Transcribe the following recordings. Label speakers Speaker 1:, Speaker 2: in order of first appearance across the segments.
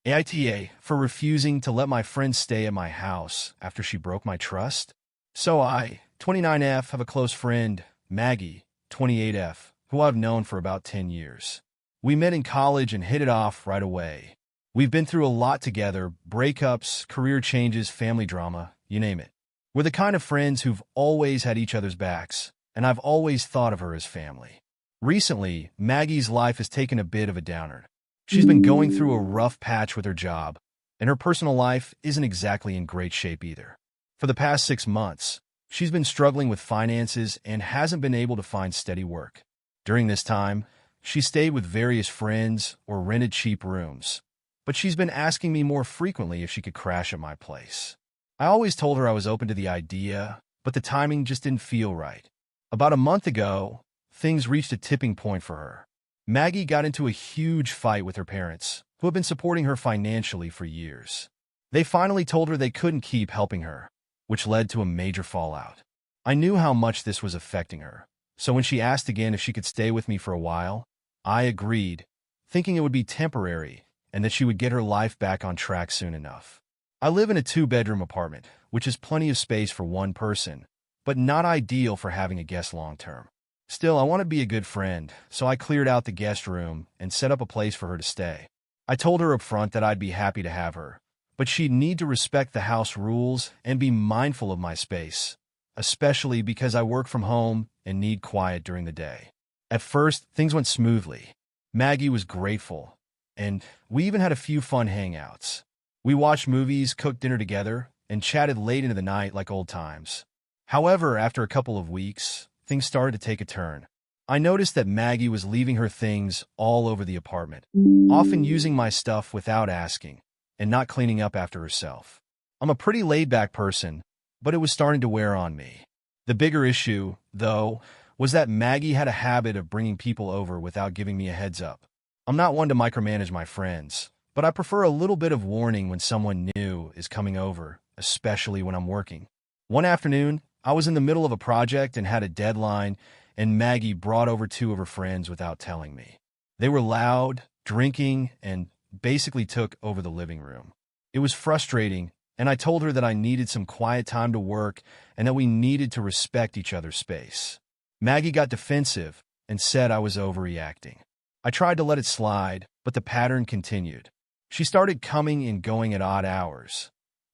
Speaker 1: AITA for refusing to let my friend stay at my house after she broke my trust. So I, 29F, have a close friend, Maggie, 28F, who I've known for about 10 years. We met in college and hit it off right away. We've been through a lot together, breakups, career changes, family drama, you name it. We're the kind of friends who've always had each other's backs, and I've always thought of her as family. Recently, Maggie's life has taken a bit of a downer. She's been going through a rough patch with her job, and her personal life isn't exactly in great shape either. For the past 6 months, she's been struggling with finances and hasn't been able to find steady work. During this time, she stayed with various friends or rented cheap rooms, but she's been asking me more frequently if she could crash at my place. I always told her I was open to the idea, but the timing just didn't feel right. About a month ago, things reached a tipping point for her. Maggie got into a huge fight with her parents, who have been supporting her financially for years. They finally told her they couldn't keep helping her, which led to a major fallout. I knew how much this was affecting her, so when she asked again if she could stay with me for a while, I agreed, thinking it would be temporary and that she would get her life back on track soon enough. I live in a 2-bedroom apartment, which is plenty of space for one person, but not ideal for having a guest long-term. Still, I want to be a good friend, so I cleared out the guest room and set up a place for her to stay. I told her up front that I'd be happy to have her, but she'd need to respect the house rules and be mindful of my space, especially because I work from home and need quiet during the day. At first, things went smoothly. Maggie was grateful, and we even had a few fun hangouts. We watched movies, cooked dinner together, and chatted late into the night like old times. However, after a couple of weeks, things started to take a turn. I noticed that Maggie was leaving her things all over the apartment, often using my stuff without asking, and not cleaning up after herself. I'm a pretty laid-back person, but it was starting to wear on me. The bigger issue, though, was that Maggie had a habit of bringing people over without giving me a heads up. I'm not one to micromanage my friends, but I prefer a little bit of warning when someone new is coming over, especially when I'm working. One afternoon, I was in the middle of a project and had a deadline, and Maggie brought over 2 of her friends without telling me. They were loud, drinking, and basically took over the living room. It was frustrating, and I told her that I needed some quiet time to work and that we needed to respect each other's space. Maggie got defensive and said I was overreacting. I tried to let it slide, but the pattern continued. She started coming and going at odd hours,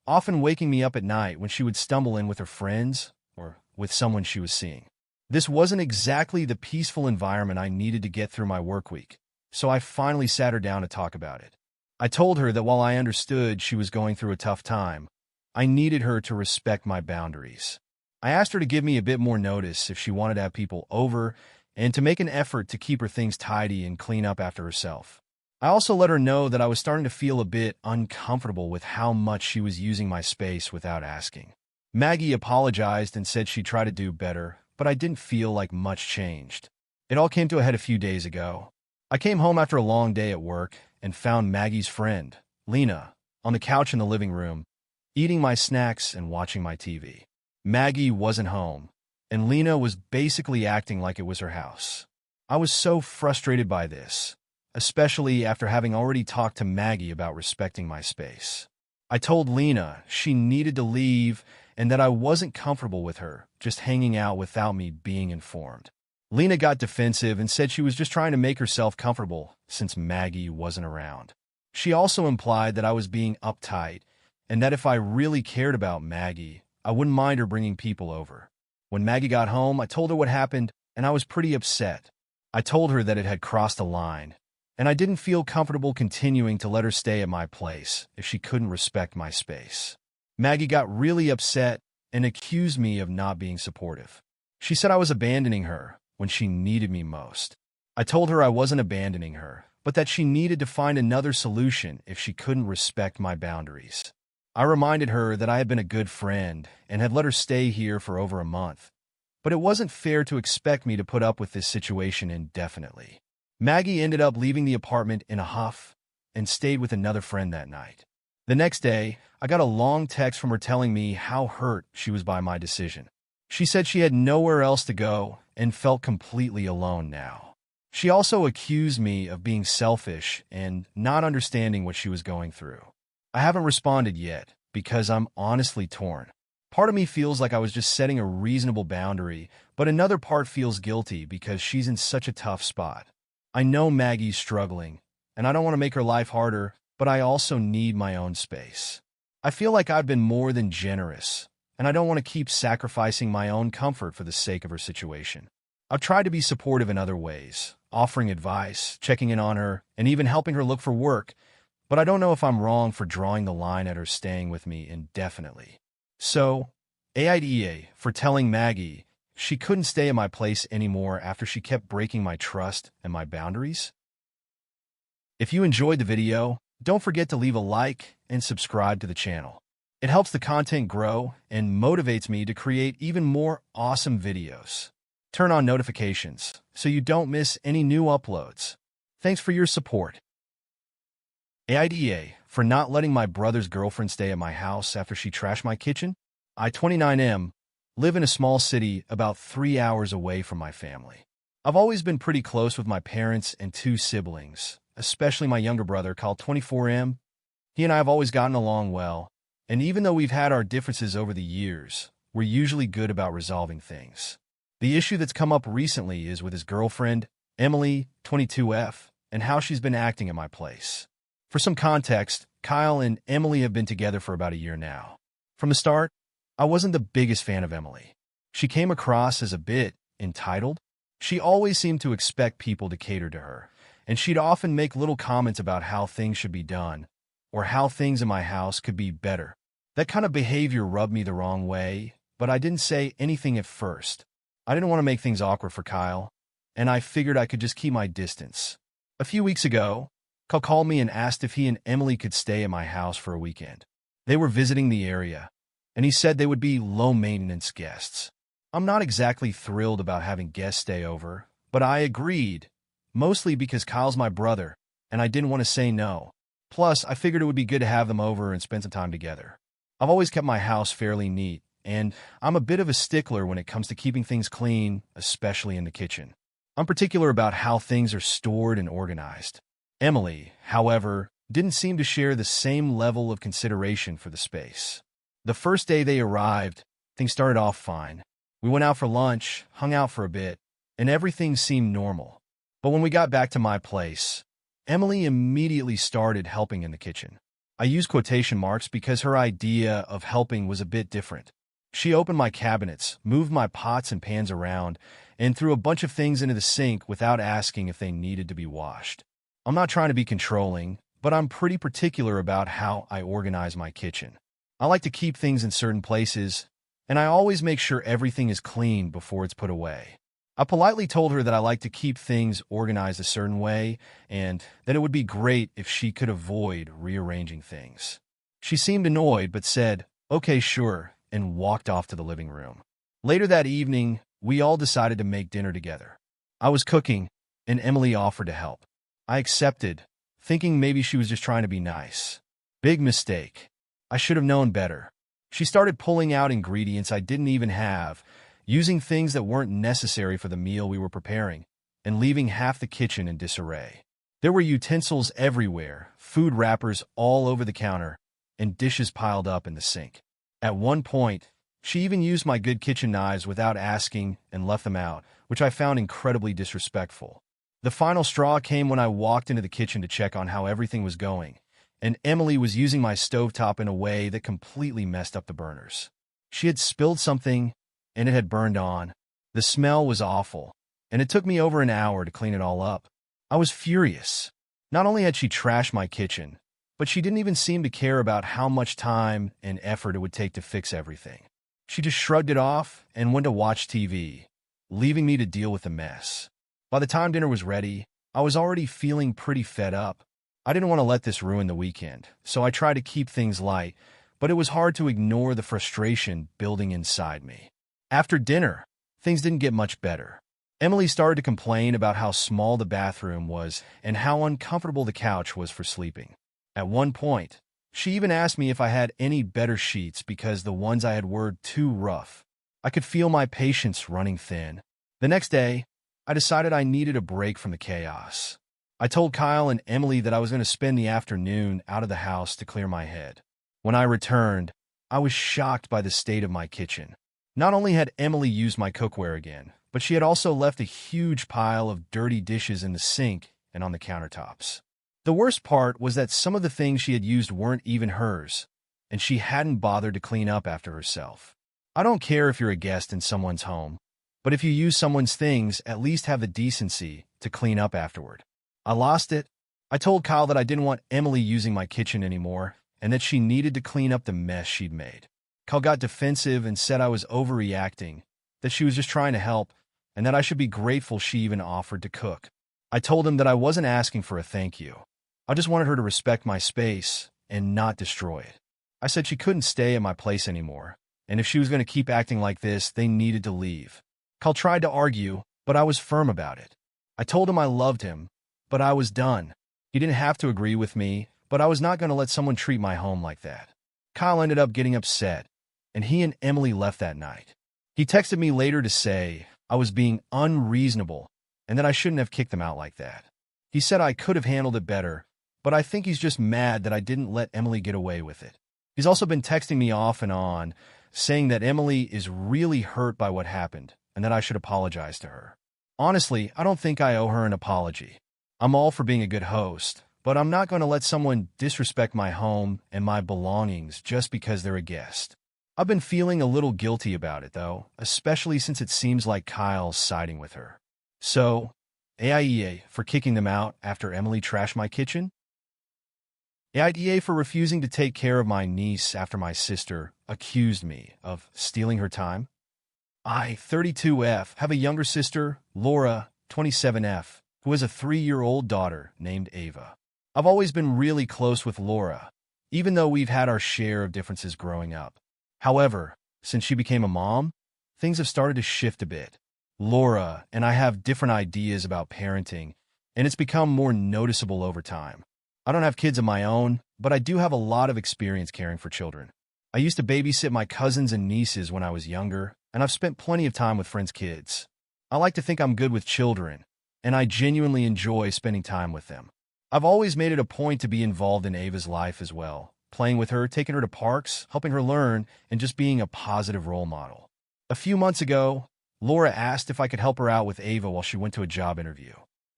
Speaker 1: often waking me up at night when she would stumble in with her friends or with someone she was seeing. This wasn't exactly the peaceful environment I needed to get through my work week, so I finally sat her down to talk about it. I told her that while I understood she was going through a tough time, I needed her to respect my boundaries. I asked her to give me a bit more notice if she wanted to have people over and to make an effort to keep her things tidy and clean up after herself. I also let her know that I was starting to feel a bit uncomfortable with how much she was using my space without asking. Maggie apologized and said she'd try to do better, but I didn't feel like much changed. It all came to a head a few days ago. I came home after a long day at work and found Maggie's friend, Lena, on the couch in the living room, eating my snacks and watching my TV. Maggie wasn't home, and Lena was basically acting like it was her house. I was so frustrated by this, especially after having already talked to Maggie about respecting my space. I told Lena she needed to leave and that I wasn't comfortable with her just hanging out without me being informed. Lena got defensive and said she was just trying to make herself comfortable since Maggie wasn't around. She also implied that I was being uptight and that if I really cared about Maggie, I wouldn't mind her bringing people over. When Maggie got home, I told her what happened, and I was pretty upset. I told her that it had crossed a line, and I didn't feel comfortable continuing to let her stay at my place if she couldn't respect my space. Maggie got really upset and accused me of not being supportive. She said I was abandoning her when she needed me most. I told her I wasn't abandoning her, but that she needed to find another solution if she couldn't respect my boundaries. I reminded her that I had been a good friend and had let her stay here for over a month, but it wasn't fair to expect me to put up with this situation indefinitely. Maggie ended up leaving the apartment in a huff and stayed with another friend that night. The next day, I got a long text from her telling me how hurt she was by my decision. She said she had nowhere else to go and felt completely alone now. She also accused me of being selfish and not understanding what she was going through. I haven't responded yet because I'm honestly torn. Part of me feels like I was just setting a reasonable boundary, but another part feels guilty because she's in such a tough spot. I know Maggie's struggling, and I don't want to make her life harder, but I also need my own space. I feel like I've been more than generous, and I don't want to keep sacrificing my own comfort for the sake of her situation. I've tried to be supportive in other ways, offering advice, checking in on her, and even helping her look for work, but I don't know if I'm wrong for drawing the line at her staying with me indefinitely. So, AITA for telling Maggie she couldn't stay at my place anymore after she kept breaking my trust and my boundaries. If you enjoyed the video, don't forget to leave a like and subscribe to the channel. It helps the content grow and motivates me to create even more awesome videos. Turn on notifications so you don't miss any new uploads. Thanks for your support. AITA for not letting my brother's girlfriend stay at my house after she trashed my kitchen. I, 29M, live in a small city about 3 hours away from my family. I've always been pretty close with my parents and 2 siblings, especially my younger brother called 24M. He and I have always gotten along well, and even though we've had our differences over the years, we're usually good about resolving things. The issue that's come up recently is with his girlfriend, Emily, 22F, and how she's been acting at my place. For some context, Kyle and Emily have been together for about a year now. From the start, I wasn't the biggest fan of Emily. She came across as a bit entitled. She always seemed to expect people to cater to her, and she'd often make little comments about how things should be done, or how things in my house could be better. That kind of behavior rubbed me the wrong way, but I didn't say anything at first. I didn't want to make things awkward for Kyle, and I figured I could just keep my distance. A few weeks ago, Kyle called me and asked if he and Emily could stay at my house for a weekend. They were visiting the area, and he said they would be low-maintenance guests. I'm not exactly thrilled about having guests stay over, but I agreed, mostly because Kyle's my brother, and I didn't want to say no. Plus, I figured it would be good to have them over and spend some time together. I've always kept my house fairly neat, and I'm a bit of a stickler when it comes to keeping things clean, especially in the kitchen. I'm particular about how things are stored and organized. Emily, however, didn't seem to share the same level of consideration for the space. The first day they arrived, things started off fine. We went out for lunch, hung out for a bit, and everything seemed normal. But when we got back to my place, Emily immediately started helping in the kitchen. I use quotation marks because her idea of helping was a bit different. She opened my cabinets, moved my pots and pans around, and threw a bunch of things into the sink without asking if they needed to be washed. I'm not trying to be controlling, but I'm pretty particular about how I organize my kitchen. I like to keep things in certain places, and I always make sure everything is clean before it's put away. I politely told her that I like to keep things organized a certain way, and that it would be great if she could avoid rearranging things. She seemed annoyed, but said, "Okay, sure," and walked off to the living room. Later that evening, we all decided to make dinner together. I was cooking, and Emily offered to help. I accepted, thinking maybe she was just trying to be nice. Big mistake. I should have known better. She started pulling out ingredients I didn't even have, using things that weren't necessary for the meal we were preparing, and leaving half the kitchen in disarray. There were utensils everywhere, food wrappers all over the counter, and dishes piled up in the sink. At one point, she even used my good kitchen knives without asking and left them out, which I found incredibly disrespectful. The final straw came when I walked into the kitchen to check on how everything was going, and Emily was using my stovetop in a way that completely messed up the burners. She had spilled something, and it had burned on. The smell was awful, and it took me over an hour to clean it all up. I was furious. Not only had she trashed my kitchen, but she didn't even seem to care about how much time and effort it would take to fix everything. She just shrugged it off and went to watch TV, leaving me to deal with the mess. By the time dinner was ready, I was already feeling pretty fed up. I didn't want to let this ruin the weekend, so I tried to keep things light, but it was hard to ignore the frustration building inside me. After dinner, things didn't get much better. Emily started to complain about how small the bathroom was and how uncomfortable the couch was for sleeping. At one point, she even asked me if I had any better sheets because the ones I had were too rough. I could feel my patience running thin. The next day, I decided I needed a break from the chaos. I told Kyle and Emily that I was going to spend the afternoon out of the house to clear my head. When I returned, I was shocked by the state of my kitchen. Not only had Emily used my cookware again, but she had also left a huge pile of dirty dishes in the sink and on the countertops. The worst part was that some of the things she had used weren't even hers, and she hadn't bothered to clean up after herself. I don't care if you're a guest in someone's home, but if you use someone's things, at least have the decency to clean up afterward. I lost it. I told Kyle that I didn't want Emily using my kitchen anymore, and that she needed to clean up the mess she'd made. Kyle got defensive and said I was overreacting, that she was just trying to help, and that I should be grateful she even offered to cook. I told him that I wasn't asking for a thank you. I just wanted her to respect my space and not destroy it. I said she couldn't stay at my place anymore, and if she was going to keep acting like this, they needed to leave. Kyle tried to argue, but I was firm about it. I told him I loved him, but I was done. He didn't have to agree with me, but I was not going to let someone treat my home like that. Kyle ended up getting upset, and he and Emily left that night. He texted me later to say I was being unreasonable and that I shouldn't have kicked them out like that. He said I could have handled it better, but I think he's just mad that I didn't let Emily get away with it. He's also been texting me off and on, saying that Emily is really hurt by what happened and that I should apologize to her. Honestly, I don't think I owe her an apology. I'm all for being a good host, but I'm not going to let someone disrespect my home and my belongings just because they're a guest. I've been feeling a little guilty about it, though, especially since it seems like Kyle's siding with her. So, AITA for kicking them out after Emily trashed my kitchen? AITA for refusing to take care of my niece after my sister accused me of stealing her time? I, 32F, have a younger sister, Laura, 27F, who has a 3-year-old daughter named Ava. I've always been really close with Laura, even though we've had our share of differences growing up. However, since she became a mom, things have started to shift a bit. Laura and I have different ideas about parenting, and it's become more noticeable over time. I don't have kids of my own, but I do have a lot of experience caring for children. I used to babysit my cousins and nieces when I was younger, and I've spent plenty of time with friends' kids. I like to think I'm good with children, and I genuinely enjoy spending time with them. I've always made it a point to be involved in Ava's life as well, playing with her, taking her to parks, helping her learn, and just being a positive role model. A few months ago, Laura asked if I could help her out with Ava while she went to a job interview.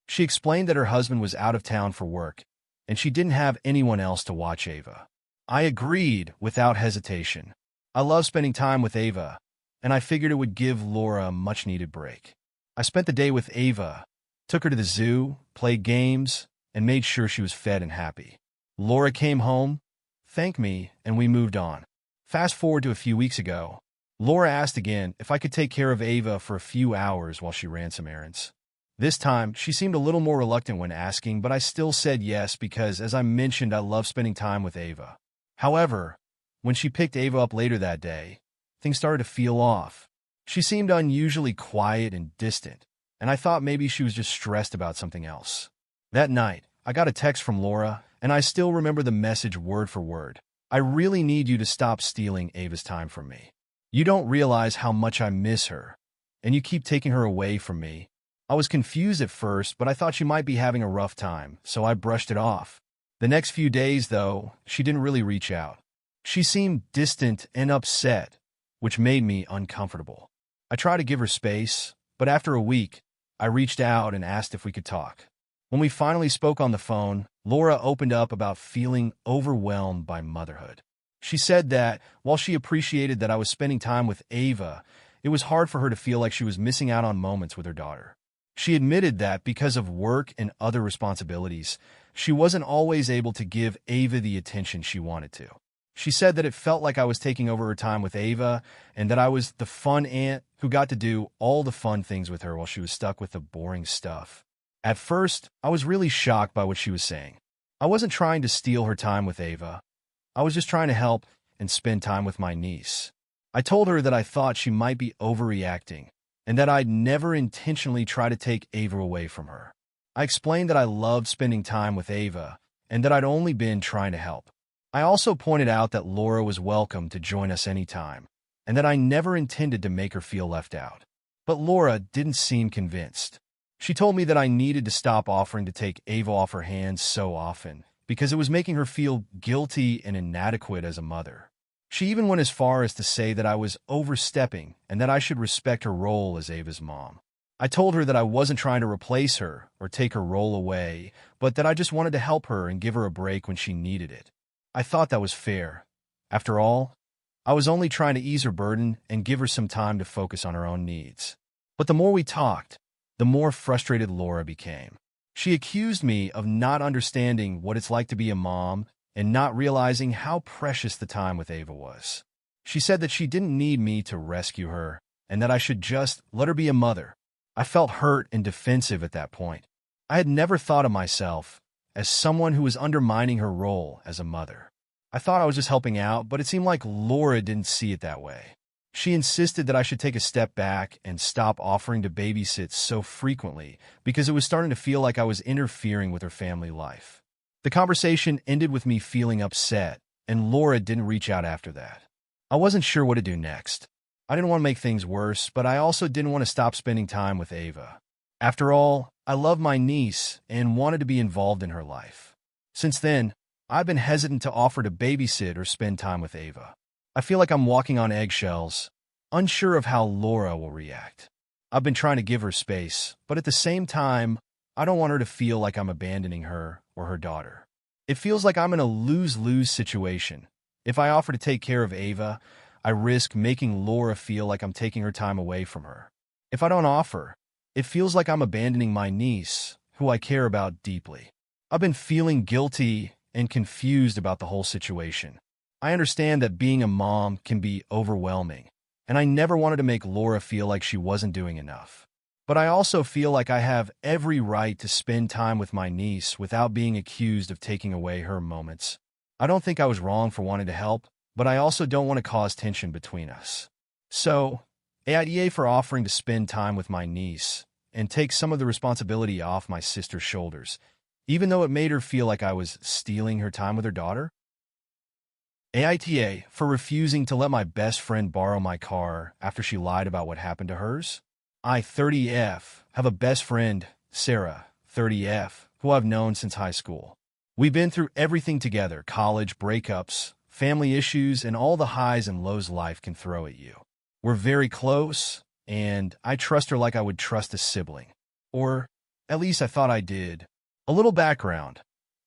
Speaker 1: She explained that her husband was out of town for work, and she didn't have anyone else to watch Ava. I agreed without hesitation. I love spending time with Ava, and I figured it would give Laura a much-needed break. I spent the day with Ava, took her to the zoo, played games, and made sure she was fed and happy. Laura came home, thanked me, and we moved on. Fast forward to a few weeks ago. Laura asked again if I could take care of Ava for a few hours while she ran some errands. This time, she seemed a little more reluctant when asking, but I still said yes because, as I mentioned, I love spending time with Ava. However, when she picked Ava up later that day, things started to feel off. She seemed unusually quiet and distant, and I thought maybe she was just stressed about something else. That night, I got a text from Laura, and I still remember the message word for word. I really need you to stop stealing Ava's time from me. You don't realize how much I miss her, and you keep taking her away from me. I was confused at first, but I thought she might be having a rough time, so I brushed it off. The next few days, though, she didn't really reach out. She seemed distant and upset, which made me uncomfortable. I tried to give her space, but after a week, I reached out and asked if we could talk. When we finally spoke on the phone, Laura opened up about feeling overwhelmed by motherhood. She said that, while she appreciated that I was spending time with Ava, it was hard for her to feel like she was missing out on moments with her daughter. She admitted that because of work and other responsibilities, she wasn't always able to give Ava the attention she wanted to. She said that it felt like I was taking over her time with Ava and that I was the fun aunt who got to do all the fun things with her while she was stuck with the boring stuff. At first, I was really shocked by what she was saying. I wasn't trying to steal her time with Ava. I was just trying to help and spend time with my niece. I told her that I thought she might be overreacting and that I'd never intentionally try to take Ava away from her. I explained that I loved spending time with Ava and that I'd only been trying to help. I also pointed out that Laura was welcome to join us anytime and that I never intended to make her feel left out. But Laura didn't seem convinced. She told me that I needed to stop offering to take Ava off her hands so often, because it was making her feel guilty and inadequate as a mother. She even went as far as to say that I was overstepping and that I should respect her role as Ava's mom. I told her that I wasn't trying to replace her or take her role away, but that I just wanted to help her and give her a break when she needed it. I thought that was fair. After all, I was only trying to ease her burden and give her some time to focus on her own needs. But the more we talked, the more frustrated Laura became. She accused me of not understanding what it's like to be a mom and not realizing how precious the time with Ava was. She said that she didn't need me to rescue her and that I should just let her be a mother. I felt hurt and defensive at that point. I had never thought of myself as someone who was undermining her role as a mother. I thought I was just helping out, but it seemed like Laura didn't see it that way. She insisted that I should take a step back and stop offering to babysit so frequently because it was starting to feel like I was interfering with her family life. The conversation ended with me feeling upset, and Laura didn't reach out after that. I wasn't sure what to do next. I didn't want to make things worse, but I also didn't want to stop spending time with Ava. After all, I love my niece and wanted to be involved in her life. Since then, I've been hesitant to offer to babysit or spend time with Ava. I feel like I'm walking on eggshells, unsure of how Laura will react. I've been trying to give her space, but at the same time, I don't want her to feel like I'm abandoning her or her daughter. It feels like I'm in a lose-lose situation. If I offer to take care of Ava, I risk making Laura feel like I'm taking her time away from her. If I don't offer, it feels like I'm abandoning my niece, who I care about deeply. I've been feeling guilty and confused about the whole situation. I understand that being a mom can be overwhelming, and I never wanted to make Laura feel like she wasn't doing enough. But I also feel like I have every right to spend time with my niece without being accused of taking away her moments. I don't think I was wrong for wanting to help, but I also don't want to cause tension between us. So, AITA for offering to spend time with my niece and take some of the responsibility off my sister's shoulders, even though it made her feel like I was stealing her time with her daughter. AITA for refusing to let my best friend borrow my car after she lied about what happened to hers. I, 30F, have a best friend, Sarah, 30F, who I've known since high school. We've been through everything together: college, breakups, family issues, and all the highs and lows life can throw at you. We're very close, and I trust her like I would trust a sibling. Or, at least I thought I did. A little background.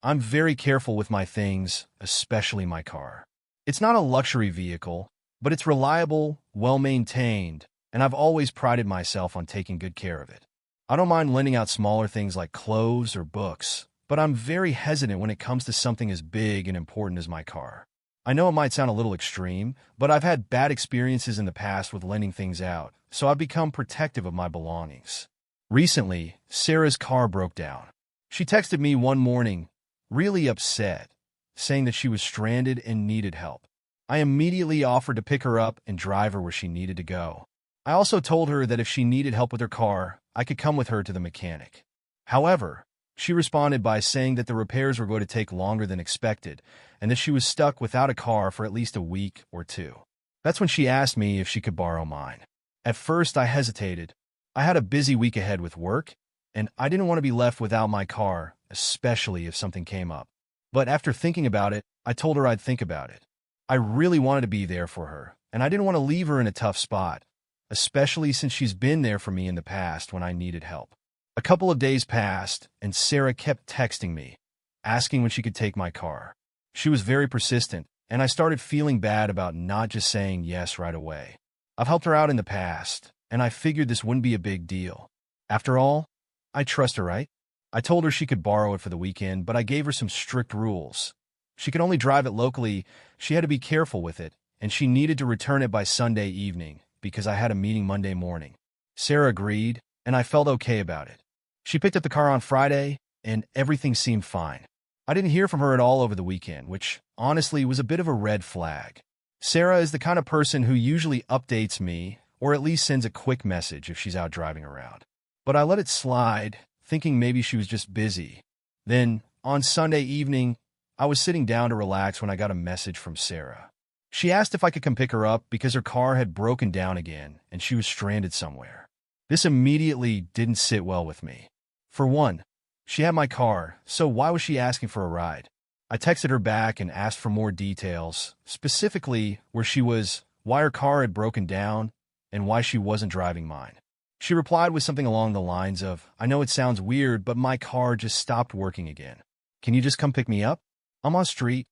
Speaker 1: I'm very careful with my things, especially my car. It's not a luxury vehicle, but it's reliable, well-maintained, and I've always prided myself on taking good care of it. I don't mind lending out smaller things like clothes or books, but I'm very hesitant when it comes to something as big and important as my car. I know it might sound a little extreme, but I've had bad experiences in the past with lending things out, so I've become protective of my belongings. Recently, Sarah's car broke down. She texted me one morning, really upset, saying that she was stranded and needed help. I immediately offered to pick her up and drive her where she needed to go. I also told her that if she needed help with her car, I could come with her to the mechanic. However, she responded by saying that the repairs were going to take longer than expected and that she was stuck without a car for at least a week or two. That's when she asked me if she could borrow mine. At first, I hesitated. I had a busy week ahead with work, and I didn't want to be left without my car, especially if something came up. But after thinking about it, I told her I'd think about it. I really wanted to be there for her, and I didn't want to leave her in a tough spot, especially since she's been there for me in the past when I needed help. A couple of days passed, and Sarah kept texting me, asking when she could take my car. She was very persistent, and I started feeling bad about not just saying yes right away. I've helped her out in the past, and I figured this wouldn't be a big deal. After all, I trust her, right? I told her she could borrow it for the weekend, but I gave her some strict rules. She could only drive it locally, she had to be careful with it, and she needed to return it by Sunday evening because I had a meeting Monday morning. Sarah agreed, and I felt okay about it. She picked up the car on Friday, and everything seemed fine. I didn't hear from her at all over the weekend, which honestly was a bit of a red flag. Sarah is the kind of person who usually updates me, or at least sends a quick message if she's out driving around. But I let it slide, thinking maybe she was just busy. Then, on Sunday evening, I was sitting down to relax when I got a message from Sarah. She asked if I could come pick her up because her car had broken down again and she was stranded somewhere. This immediately didn't sit well with me. For one, she had my car, so why was she asking for a ride? I texted her back and asked for more details, specifically where she was, why her car had broken down, and why she wasn't driving mine. She replied with something along the lines of, I know it sounds weird, but my car just stopped working again. Can you just come pick me up? I'm on street.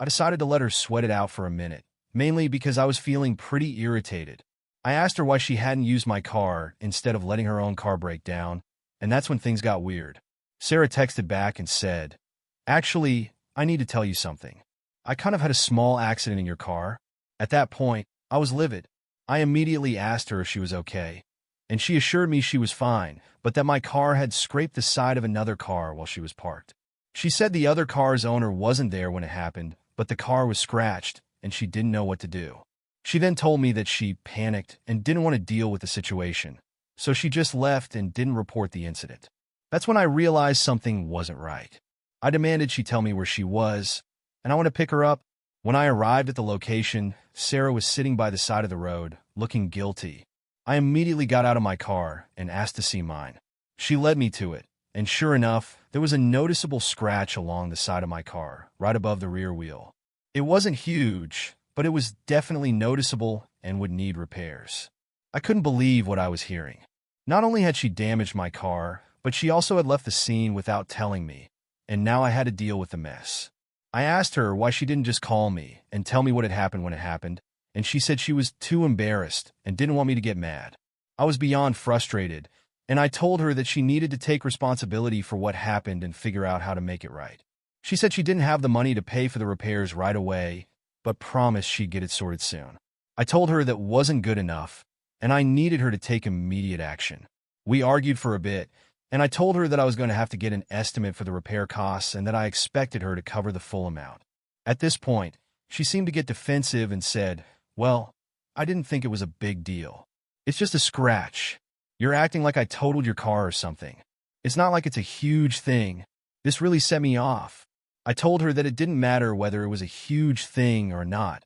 Speaker 1: I decided to let her sweat it out for a minute, mainly because I was feeling pretty irritated. I asked her why she hadn't used my car instead of letting her own car break down, and that's when things got weird. Sarah texted back and said, actually, I need to tell you something. I kind of had a small accident in your car. At that point, I was livid. I immediately asked her if she was okay, and she assured me she was fine, but that my car had scraped the side of another car while she was parked. She said the other car's owner wasn't there when it happened, but the car was scratched, and she didn't know what to do. She then told me that she panicked and didn't want to deal with the situation, so she just left and didn't report the incident. That's when I realized something wasn't right. I demanded she tell me where she was, and I went to pick her up. When I arrived at the location, Sarah was sitting by the side of the road, looking guilty. I immediately got out of my car and asked to see mine. She led me to it, and sure enough, there was a noticeable scratch along the side of my car, right above the rear wheel. It wasn't huge, but it was definitely noticeable and would need repairs. I couldn't believe what I was hearing. Not only had she damaged my car, but she also had left the scene without telling me, and now I had to deal with the mess. I asked her why she didn't just call me and tell me what had happened when it happened, and she said she was too embarrassed and didn't want me to get mad. I was beyond frustrated, and I told her that she needed to take responsibility for what happened and figure out how to make it right. She said she didn't have the money to pay for the repairs right away, but promised she'd get it sorted soon. I told her that wasn't good enough, and I needed her to take immediate action. We argued for a bit, and I told her that I was going to have to get an estimate for the repair costs and that I expected her to cover the full amount. At this point, she seemed to get defensive and said, well, I didn't think it was a big deal. It's just a scratch. You're acting like I totaled your car or something. It's not like it's a huge thing. This really set me off. I told her that it didn't matter whether it was a huge thing or not.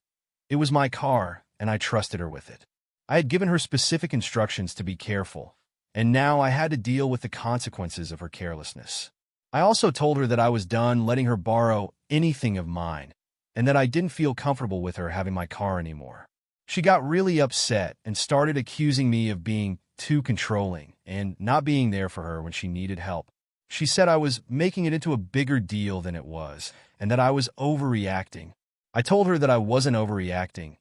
Speaker 1: It was my car, and I trusted her with it. I had given her specific instructions to be careful, and now I had to deal with the consequences of her carelessness. I also told her that I was done letting her borrow anything of mine, and that I didn't feel comfortable with her having my car anymore. She got really upset and started accusing me of being too controlling and not being there for her when she needed help. She said I was making it into a bigger deal than it was, and that I was overreacting. I told her that I wasn't overreacting.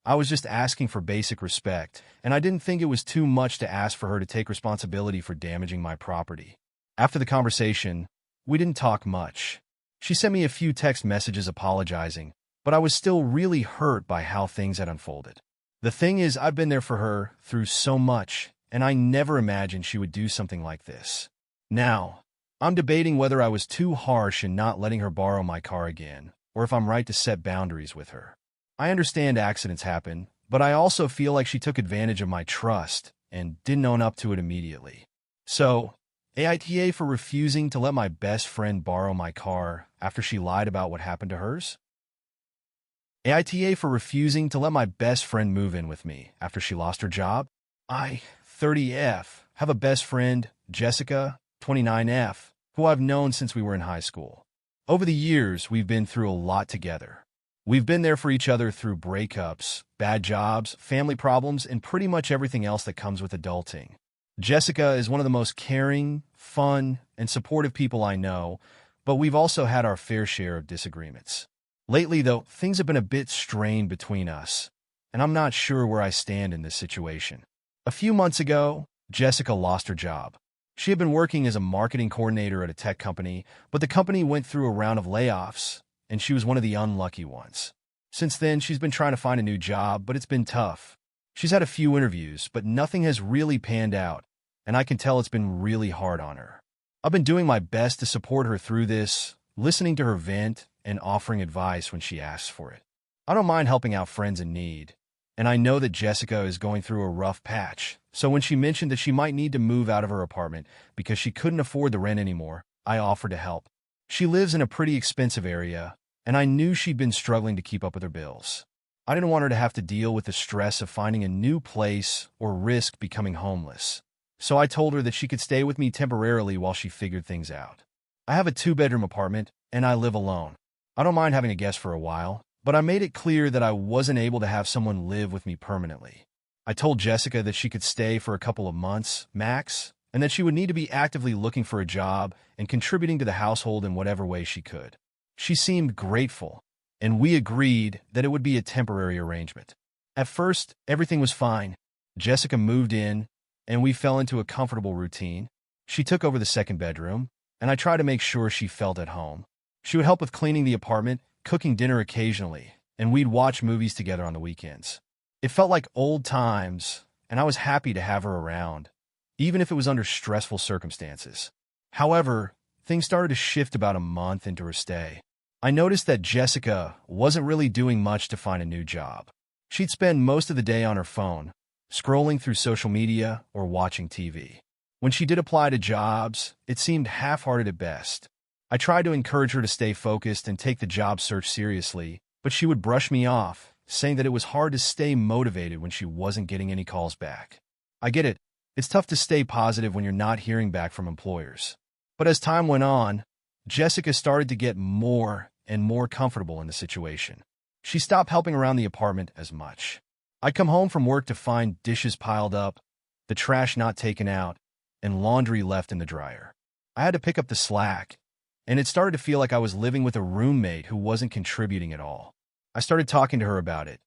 Speaker 1: I was just asking for basic respect, and I didn't think it was too much to ask for her to take responsibility for damaging my property. After the conversation, we didn't talk much. She sent me a few text messages apologizing, but I was still really hurt by how things had unfolded. The thing is, I've been there for her through so much, and I never imagined she would do something like this. Now, I'm debating whether I was too harsh in not letting her borrow my car again, or if I'm right to set boundaries with her. I understand accidents happen, but I also feel like she took advantage of my trust and didn't own up to it immediately. So, AITA for refusing to let my best friend borrow my car after she lied about what happened to hers? AITA for refusing to let my best friend move in with me after she lost her job? I, 30F, have a best friend, Jessica, 29F, who I've known since we were in high school. Over the years, we've been through a lot together. We've been there for each other through breakups, bad jobs, family problems, and pretty much everything else that comes with adulting. Jessica is one of the most caring, fun, and supportive people I know, but we've also had our fair share of disagreements. Lately, though, things have been a bit strained between us, and I'm not sure where I stand in this situation. A few months ago, Jessica lost her job. She had been working as a marketing coordinator at a tech company, but the company went through a round of layoffs, and she was one of the unlucky ones. Since then, she's been trying to find a new job, but it's been tough. She's had a few interviews, but nothing has really panned out, and I can tell it's been really hard on her. I've been doing my best to support her through this, listening to her vent, and offering advice when she asks for it. I don't mind helping out friends in need, and I know that Jessica is going through a rough patch, so when she mentioned that she might need to move out of her apartment because she couldn't afford the rent anymore, I offered to help. She lives in a pretty expensive area, and I knew she'd been struggling to keep up with her bills. I didn't want her to have to deal with the stress of finding a new place or risk becoming homeless. so I told her that she could stay with me temporarily while she figured things out. I have a 2-bedroom apartment, and I live alone. I don't mind having a guest for a while, but I made it clear that I wasn't able to have someone live with me permanently. I told Jessica that she could stay for a couple of months, max, and that she would need to be actively looking for a job and contributing to the household in whatever way she could. She seemed grateful, and we agreed that it would be a temporary arrangement. At first, everything was fine. Jessica moved in, and we fell into a comfortable routine. She took over the 2nd bedroom, and I tried to make sure she felt at home. She would help with cleaning the apartment, cooking dinner occasionally, and we'd watch movies together on the weekends. It felt like old times, and I was happy to have her around, even if it was under stressful circumstances. However, things started to shift about a month into her stay. I noticed that Jessica wasn't really doing much to find a new job. She'd spend most of the day on her phone, scrolling through social media or watching TV. When she did apply to jobs, it seemed half-hearted at best. I tried to encourage her to stay focused and take the job search seriously, but she would brush me off, saying that it was hard to stay motivated when she wasn't getting any calls back. I get it. It's tough to stay positive when you're not hearing back from employers. But as time went on, Jessica started to get more and more comfortable in the situation. She stopped helping around the apartment as much. I'd come home from work to find dishes piled up, the trash not taken out, and laundry left in the dryer. I had to pick up the slack, and it started to feel like I was living with a roommate who wasn't contributing at all. I started talking to her about it,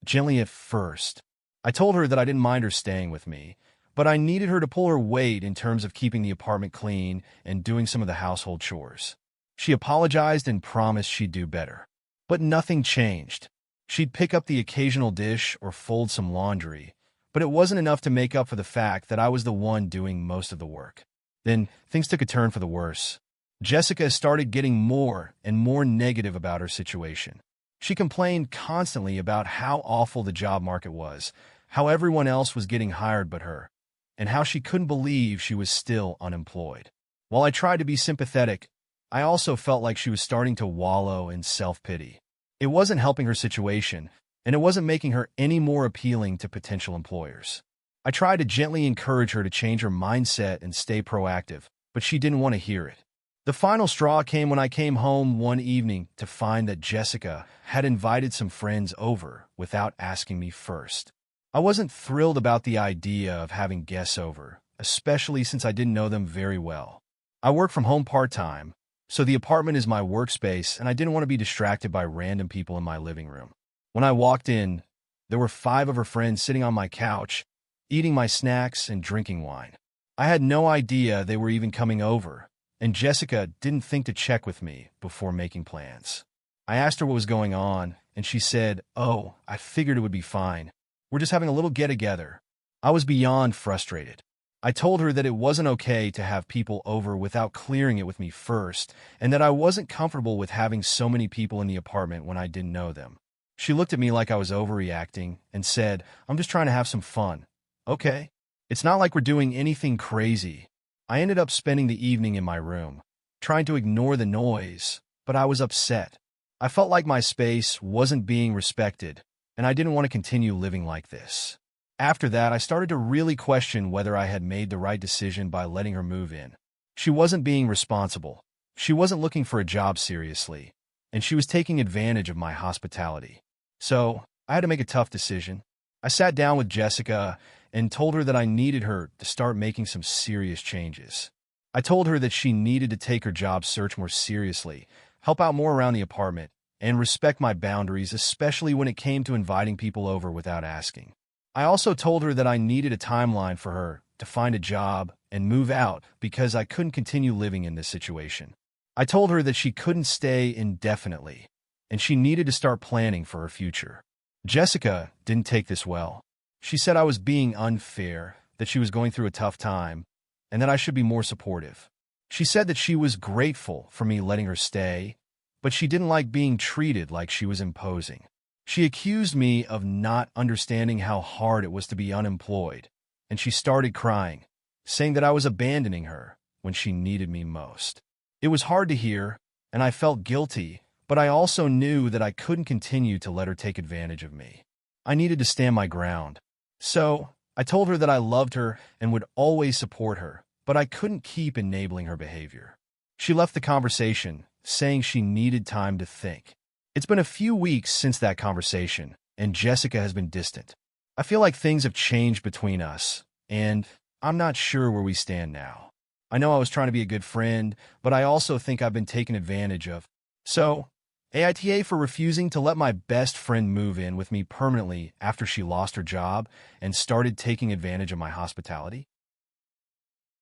Speaker 1: gently at first. I told her that I didn't mind her staying with me, but I needed her to pull her weight in terms of keeping the apartment clean and doing some of the household chores. She apologized and promised she'd do better. But nothing changed. She'd pick up the occasional dish or fold some laundry, but it wasn't enough to make up for the fact that I was the one doing most of the work. Then things took a turn for the worse. Jessica started getting more and more negative about her situation. She complained constantly about how awful the job market was, how everyone else was getting hired but her, and how she couldn't believe she was still unemployed. While I tried to be sympathetic, I also felt like she was starting to wallow in self-pity. It wasn't helping her situation, and it wasn't making her any more appealing to potential employers. I tried to gently encourage her to change her mindset and stay proactive, but she didn't want to hear it. The final straw came when I came home one evening to find that Jessica had invited some friends over without asking me first. I wasn't thrilled about the idea of having guests over, especially since I didn't know them very well. I work from home part-time, so the apartment is my workspace, and I didn't want to be distracted by random people in my living room. When I walked in, there were 5 of her friends sitting on my couch, eating my snacks and drinking wine. I had no idea they were even coming over, and Jessica didn't think to check with me before making plans. I asked her what was going on, and she said, "Oh, I figured it would be fine. We're just having a little get-together." I was beyond frustrated. I told her that it wasn't okay to have people over without clearing it with me first, and that I wasn't comfortable with having so many people in the apartment when I didn't know them. She looked at me like I was overreacting and said, "I'm just trying to have some fun." Okay. It's not like we're doing anything crazy. I ended up spending the evening in my room, trying to ignore the noise, but I was upset. I felt like my space wasn't being respected, and I didn't want to continue living like this. After that, I started to really question whether I had made the right decision by letting her move in. She wasn't being responsible. She wasn't looking for a job seriously, and she was taking advantage of my hospitality. So, I had to make a tough decision. I sat down with Jessica and told her that I needed her to start making some serious changes. I told her that she needed to take her job search more seriously, help out more around the apartment, and respect my boundaries, especially when it came to inviting people over without asking. I also told her that I needed a timeline for her to find a job and move out because I couldn't continue living in this situation. I told her that she couldn't stay indefinitely, and she needed to start planning for her future. Jessica didn't take this well. She said I was being unfair, that she was going through a tough time, and that I should be more supportive. She said that she was grateful for me letting her stay, but she didn't like being treated like she was imposing. She accused me of not understanding how hard it was to be unemployed, and she started crying, saying that I was abandoning her when she needed me most. It was hard to hear, and I felt guilty, but I also knew that I couldn't continue to let her take advantage of me. I needed to stand my ground. So, I told her that I loved her and would always support her, but I couldn't keep enabling her behavior. She left the conversation, saying she needed time to think. It's been a few weeks since that conversation, and Jessica has been distant. I feel like things have changed between us, and I'm not sure where we stand now. I know I was trying to be a good friend, but I also think I've been taken advantage of. So, AITA for refusing to let my best friend move in with me permanently after she lost her job and started taking advantage of my hospitality.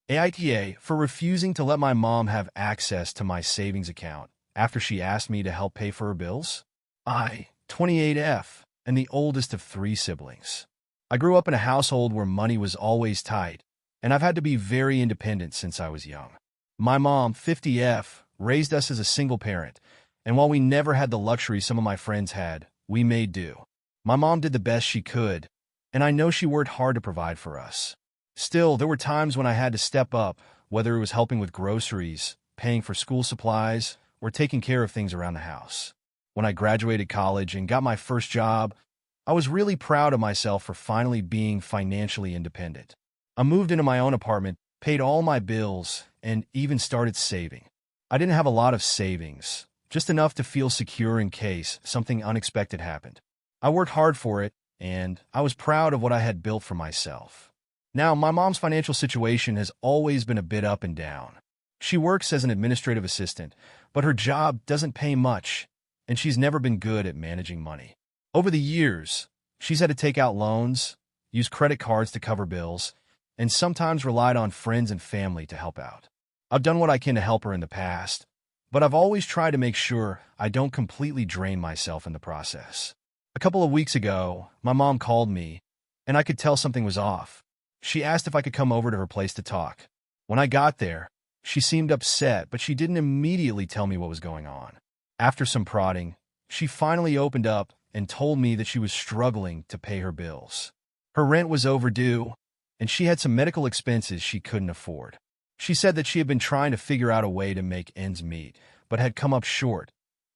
Speaker 1: AITA for refusing to let my mom have access to my savings account after she asked me to help pay for her bills. I, 28F, am the oldest of 3 siblings. I grew up in a household where money was always tight, and I've had to be very independent since I was young. My mom, 50F, raised us as a single parent, and while we never had the luxury some of my friends had, we made do. My mom did the best she could, and I know she worked hard to provide for us. Still, there were times when I had to step up, whether it was helping with groceries, paying for school supplies, or taking care of things around the house. When I graduated college and got my first job, I was really proud of myself for finally being financially independent. I moved into my own apartment, paid all my bills, and even started saving. I didn't have a lot of savings, just enough to feel secure in case something unexpected happened. I worked hard for it, and I was proud of what I had built for myself. Now, my mom's financial situation has always been a bit up and down. She works as an administrative assistant, but her job doesn't pay much, and she's never been good at managing money. Over the years, she's had to take out loans, use credit cards to cover bills, and sometimes relied on friends and family to help out. I've done what I can to help her in the past, but I've always tried to make sure I don't completely drain myself in the process. A couple of weeks ago, my mom called me, and I could tell something was off. She asked if I could come over to her place to talk. When I got there, she seemed upset, but she didn't immediately tell me what was going on. After some prodding, she finally opened up and told me that she was struggling to pay her bills. Her rent was overdue, and she had some medical expenses she couldn't afford. She said that she had been trying to figure out a way to make ends meet, but had come up short,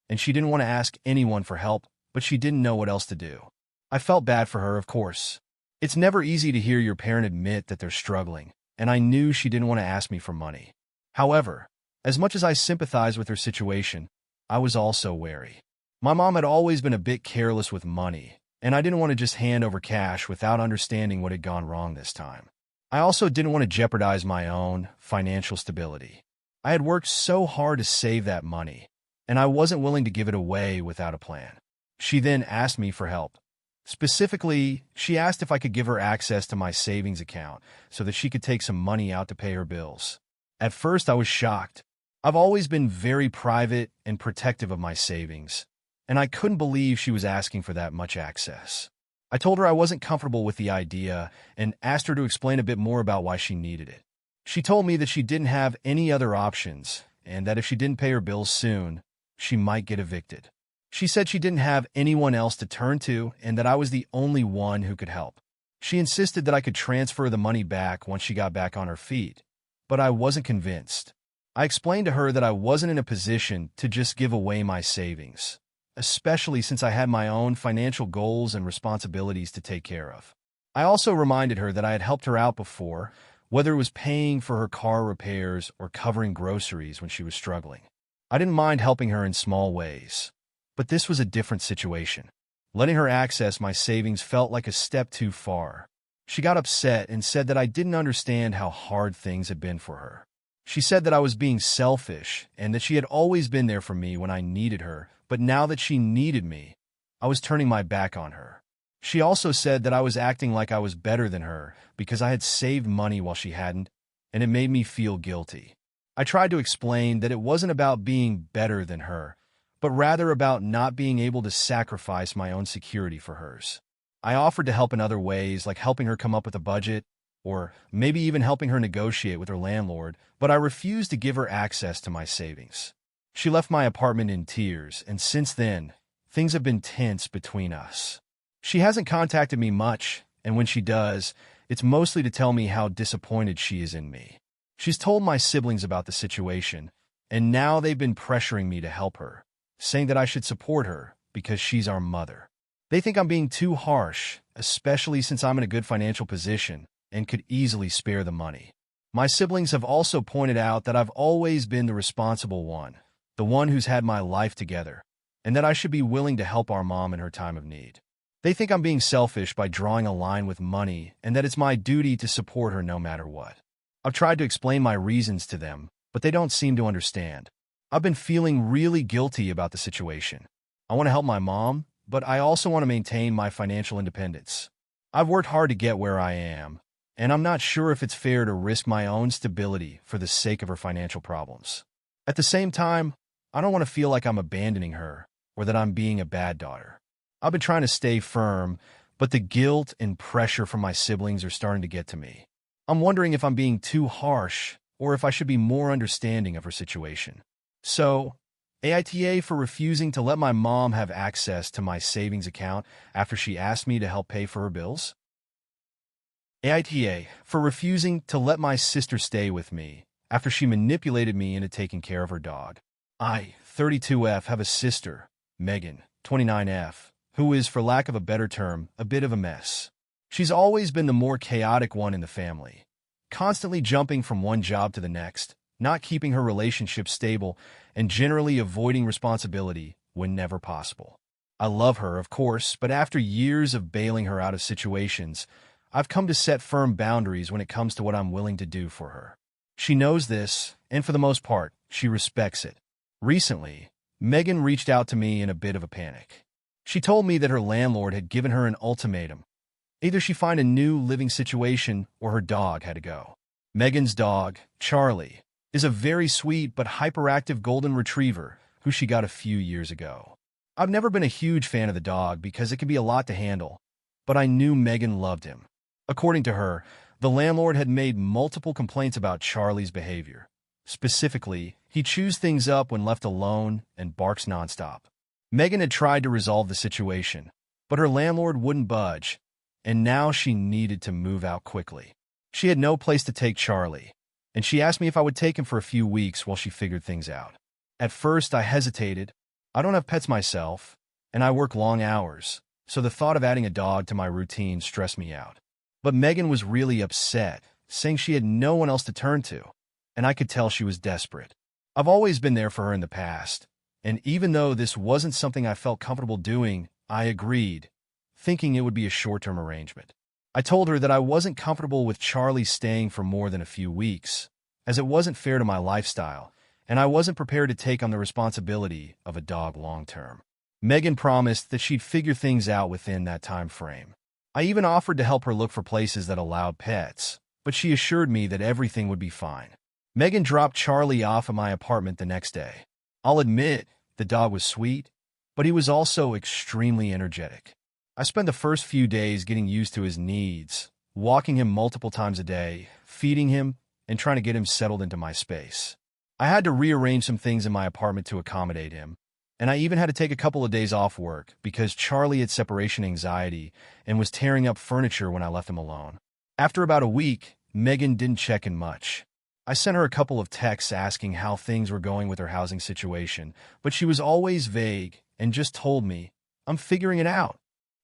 Speaker 1: and she didn't want to ask anyone for help, but she didn't know what else to do. I felt bad for her, of course. It's never easy to hear your parent admit that they're struggling, and I knew she didn't want to ask me for money. However, as much as I sympathized with her situation, I was also wary. My mom had always been a bit careless with money, and I didn't want to just hand over cash without understanding what had gone wrong this time. I also didn't want to jeopardize my own financial stability. I had worked so hard to save that money, and I wasn't willing to give it away without a plan. She then asked me for help. Specifically, she asked if I could give her access to my savings account so that she could take some money out to pay her bills. At first, I was shocked. I've always been very private and protective of my savings, and I couldn't believe she was asking for that much access. I told her I wasn't comfortable with the idea and asked her to explain a bit more about why she needed it. She told me that she didn't have any other options and that if she didn't pay her bills soon, she might get evicted. She said she didn't have anyone else to turn to and that I was the only one who could help. She insisted that I could transfer the money back once she got back on her feet, but I wasn't convinced. I explained to her that I wasn't in a position to just give away my savings, especially since I had my own financial goals and responsibilities to take care of. I also reminded her that I had helped her out before, whether it was paying for her car repairs or covering groceries when she was struggling. I didn't mind helping her in small ways, but this was a different situation. Letting her access my savings felt like a step too far. She got upset and said that I didn't understand how hard things had been for her. She said that I was being selfish and that she had always been there for me when I needed her, but now that she needed me, I was turning my back on her. She also said that I was acting like I was better than her because I had saved money while she hadn't, and it made me feel guilty. I tried to explain that it wasn't about being better than her, but rather about not being able to sacrifice my own security for hers. I offered to help in other ways, like helping her come up with a budget, or maybe even helping her negotiate with her landlord, but I refused to give her access to my savings. She left my apartment in tears, and since then, things have been tense between us. She hasn't contacted me much, and when she does, it's mostly to tell me how disappointed she is in me. She's told my siblings about the situation, and now they've been pressuring me to help her, saying that I should support her because she's our mother. They think I'm being too harsh, especially since I'm in a good financial position and could easily spare the money. My siblings have also pointed out that I've always been the responsible one, the one who's had my life together, and that I should be willing to help our mom in her time of need. They think I'm being selfish by drawing a line with money and that it's my duty to support her no matter what. I've tried to explain my reasons to them, but they don't seem to understand. I've been feeling really guilty about the situation. I want to help my mom, but I also want to maintain my financial independence. I've worked hard to get where I am, and I'm not sure if it's fair to risk my own stability for the sake of her financial problems. At the same time, I don't want to feel like I'm abandoning her or that I'm being a bad daughter. I've been trying to stay firm, but the guilt and pressure from my siblings are starting to get to me. I'm wondering if I'm being too harsh or if I should be more understanding of her situation. So, AITA for refusing to let my mom have access to my savings account after she asked me to help pay for her bills. AITA for refusing to let my sister stay with me after she manipulated me into taking care of her dog. I, 32F, have a sister, Megan, 29F, who is, for lack of a better term, a bit of a mess. She's always been the more chaotic one in the family, constantly jumping from one job to the next, not keeping her relationship stable, and generally avoiding responsibility whenever possible. I love her, of course, but after years of bailing her out of situations, I've come to set firm boundaries when it comes to what I'm willing to do for her. She knows this, and for the most part, she respects it. Recently, Megan reached out to me in a bit of a panic. She told me that her landlord had given her an ultimatum. Either she find a new living situation or her dog had to go. Megan's dog, Charlie, is a very sweet but hyperactive golden retriever who she got a few years ago. I've never been a huge fan of the dog because it can be a lot to handle, but I knew Megan loved him. According to her, the landlord had made multiple complaints about Charlie's behavior. Specifically, he chews things up when left alone and barks nonstop. Megan had tried to resolve the situation, but her landlord wouldn't budge, and now she needed to move out quickly. She had no place to take Charlie, and she asked me if I would take him for a few weeks while she figured things out. At first, I hesitated. I don't have pets myself, and I work long hours, so the thought of adding a dog to my routine stressed me out. But Megan was really upset, saying she had no one else to turn to, and I could tell she was desperate. I've always been there for her in the past, and even though this wasn't something I felt comfortable doing, I agreed, thinking it would be a short-term arrangement. I told her that I wasn't comfortable with Charlie staying for more than a few weeks, as it wasn't fair to my lifestyle, and I wasn't prepared to take on the responsibility of a dog long-term. Megan promised that she'd figure things out within that time frame. I even offered to help her look for places that allowed pets, but she assured me that everything would be fine. Megan dropped Charlie off at my apartment the next day. I'll admit, the dog was sweet, but he was also extremely energetic. I spent the first few days getting used to his needs, walking him multiple times a day, feeding him, and trying to get him settled into my space. I had to rearrange some things in my apartment to accommodate him, and I even had to take a couple of days off work because Charlie had separation anxiety and was tearing up furniture when I left him alone. After about a week, Megan didn't check in much. I sent her a couple of texts asking how things were going with her housing situation, but she was always vague and just told me, "I'm figuring it out."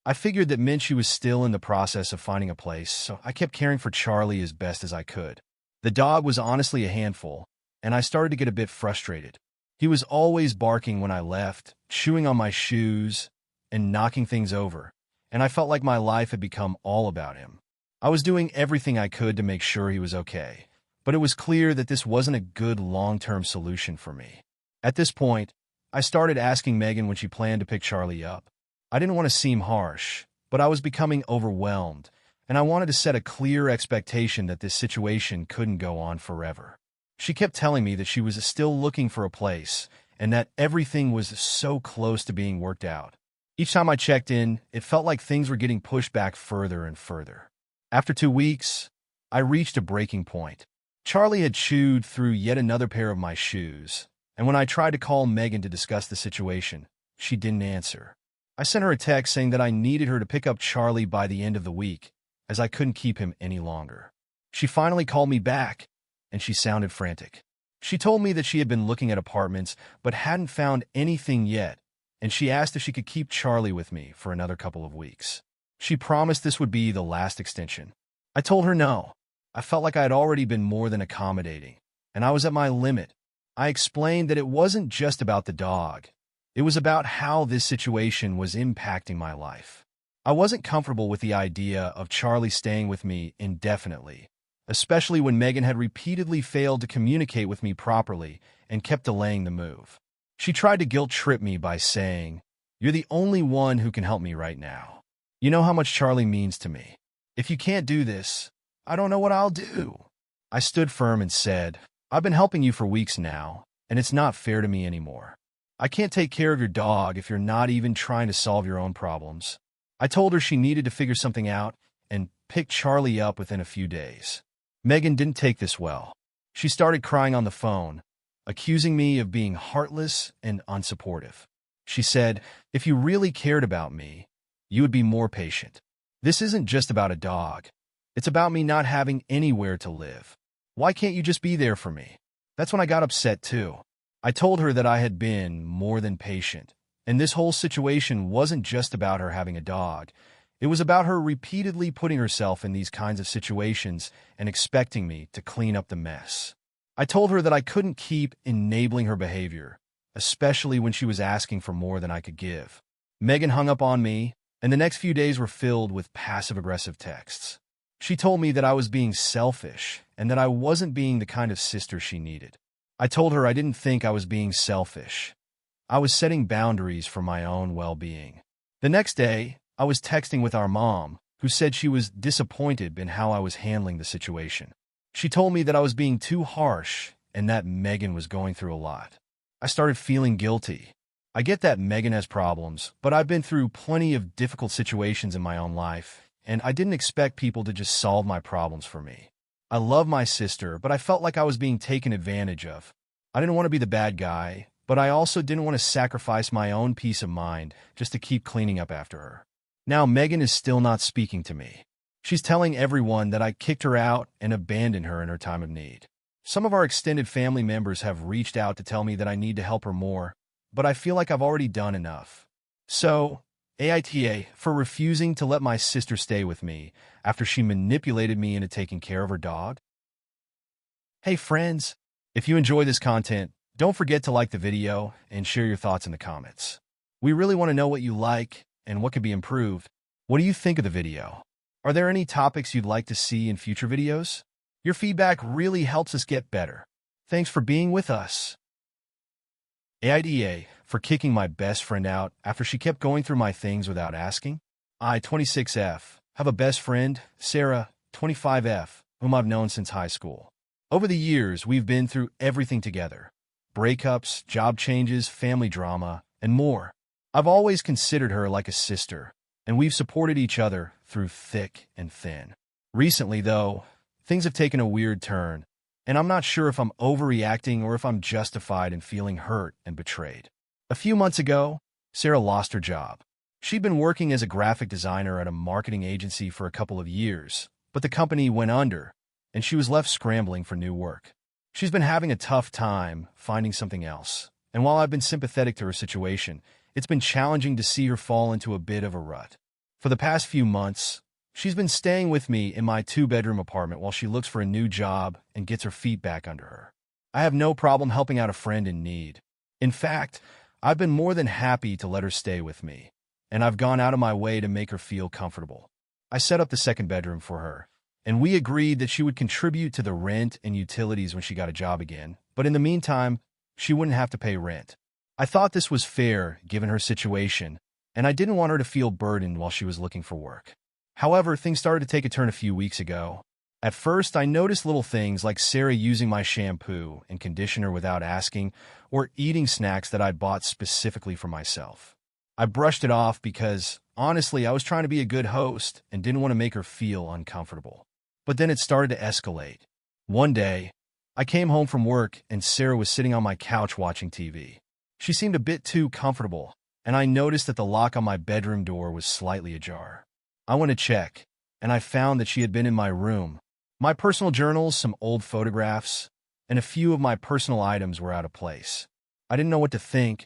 Speaker 1: I figured that meant she was still in the process of finding a place, so I kept caring for Charlie as best as I could. The dog was honestly a handful, and I started to get a bit frustrated. He was always barking when I left, chewing on my shoes, and knocking things over, and I felt like my life had become all about him. I was doing everything I could to make sure he was okay, but it was clear that this wasn't a good long-term solution for me. At this point, I started asking Megan when she planned to pick Charlie up. I didn't want to seem harsh, but I was becoming overwhelmed, and I wanted to set a clear expectation that this situation couldn't go on forever. She kept telling me that she was still looking for a place, and that everything was so close to being worked out. Each time I checked in, it felt like things were getting pushed back further and further. After 2 weeks, I reached a breaking point. Charlie had chewed through yet another pair of my shoes, and when I tried to call Megan to discuss the situation, she didn't answer. I sent her a text saying that I needed her to pick up Charlie by the end of the week, as I couldn't keep him any longer. She finally called me back, and she sounded frantic. She told me that she had been looking at apartments but hadn't found anything yet, and she asked if she could keep Charlie with me for another couple of weeks. She promised this would be the last extension. I told her no. I felt like I had already been more than accommodating, and I was at my limit. I explained that it wasn't just about the dog. It was about how this situation was impacting my life. I wasn't comfortable with the idea of Charlie staying with me indefinitely, especially when Megan had repeatedly failed to communicate with me properly and kept delaying the move. She tried to guilt-trip me by saying, "You're the only one who can help me right now. You know how much Charlie means to me. If you can't do this, I don't know what I'll do." I stood firm and said, "I've been helping you for weeks now, and it's not fair to me anymore. I can't take care of your dog if you're not even trying to solve your own problems." I told her she needed to figure something out and pick Charlie up within a few days. Megan didn't take this well. She started crying on the phone, accusing me of being heartless and unsupportive. She said, "If you really cared about me, you would be more patient. This isn't just about a dog. It's about me not having anywhere to live. Why can't you just be there for me?" That's when I got upset too. I told her that I had been more than patient, and this whole situation wasn't just about her having a dog. It was about her repeatedly putting herself in these kinds of situations and expecting me to clean up the mess. I told her that I couldn't keep enabling her behavior, especially when she was asking for more than I could give. Megan hung up on me, and the next few days were filled with passive-aggressive texts. She told me that I was being selfish and that I wasn't being the kind of sister she needed. I told her I didn't think I was being selfish. I was setting boundaries for my own well-being. The next day, I was texting with our mom, who said she was disappointed in how I was handling the situation. She told me that I was being too harsh and that Megan was going through a lot. I started feeling guilty. I get that Megan has problems, but I've been through plenty of difficult situations in my own life, and I didn't expect people to just solve my problems for me. I love my sister, but I felt like I was being taken advantage of. I didn't want to be the bad guy, but I also didn't want to sacrifice my own peace of mind just to keep cleaning up after her. Now Megan is still not speaking to me. She's telling everyone that I kicked her out and abandoned her in her time of need. Some of our extended family members have reached out to tell me that I need to help her more, but I feel like I've already done enough. So, AITA for refusing to let my sister stay with me after she manipulated me into taking care of her dog. Hey friends, if you enjoy this content, don't forget to like the video and share your thoughts in the comments. We really want to know what you like and what could be improved. What do you think of the video? Are there any topics you'd like to see in future videos? Your feedback really helps us get better. Thanks for being with us. AITA for kicking my best friend out after she kept going through my things without asking. I, 26F, have a best friend, Sarah, 25F, whom I've known since high school. Over the years, we've been through everything together. Breakups, job changes, family drama, and more. I've always considered her like a sister, and we've supported each other through thick and thin. Recently, though, things have taken a weird turn, and I'm not sure if I'm overreacting or if I'm justified in feeling hurt and betrayed. A few months ago, Sarah lost her job. She'd been working as a graphic designer at a marketing agency for a couple of years, but the company went under, and she was left scrambling for new work. She's been having a tough time finding something else, and while I've been sympathetic to her situation, it's been challenging to see her fall into a bit of a rut. For the past few months, she's been staying with me in my 2-bedroom apartment while she looks for a new job and gets her feet back under her. I have no problem helping out a friend in need. In fact, I've been more than happy to let her stay with me, and I've gone out of my way to make her feel comfortable. I set up the 2nd bedroom for her, and we agreed that she would contribute to the rent and utilities when she got a job again, but in the meantime, she wouldn't have to pay rent. I thought this was fair given her situation, and I didn't want her to feel burdened while she was looking for work. However, things started to take a turn a few weeks ago. At first, I noticed little things like Sarah using my shampoo and conditioner without asking, or eating snacks that I'd bought specifically for myself. I brushed it off because, honestly, I was trying to be a good host and didn't want to make her feel uncomfortable. But then it started to escalate. One day, I came home from work and Sarah was sitting on my couch watching TV. She seemed a bit too comfortable, and I noticed that the lock on my bedroom door was slightly ajar. I went to check, and I found that she had been in my room. My personal journals, some old photographs, and a few of my personal items were out of place. I didn't know what to think,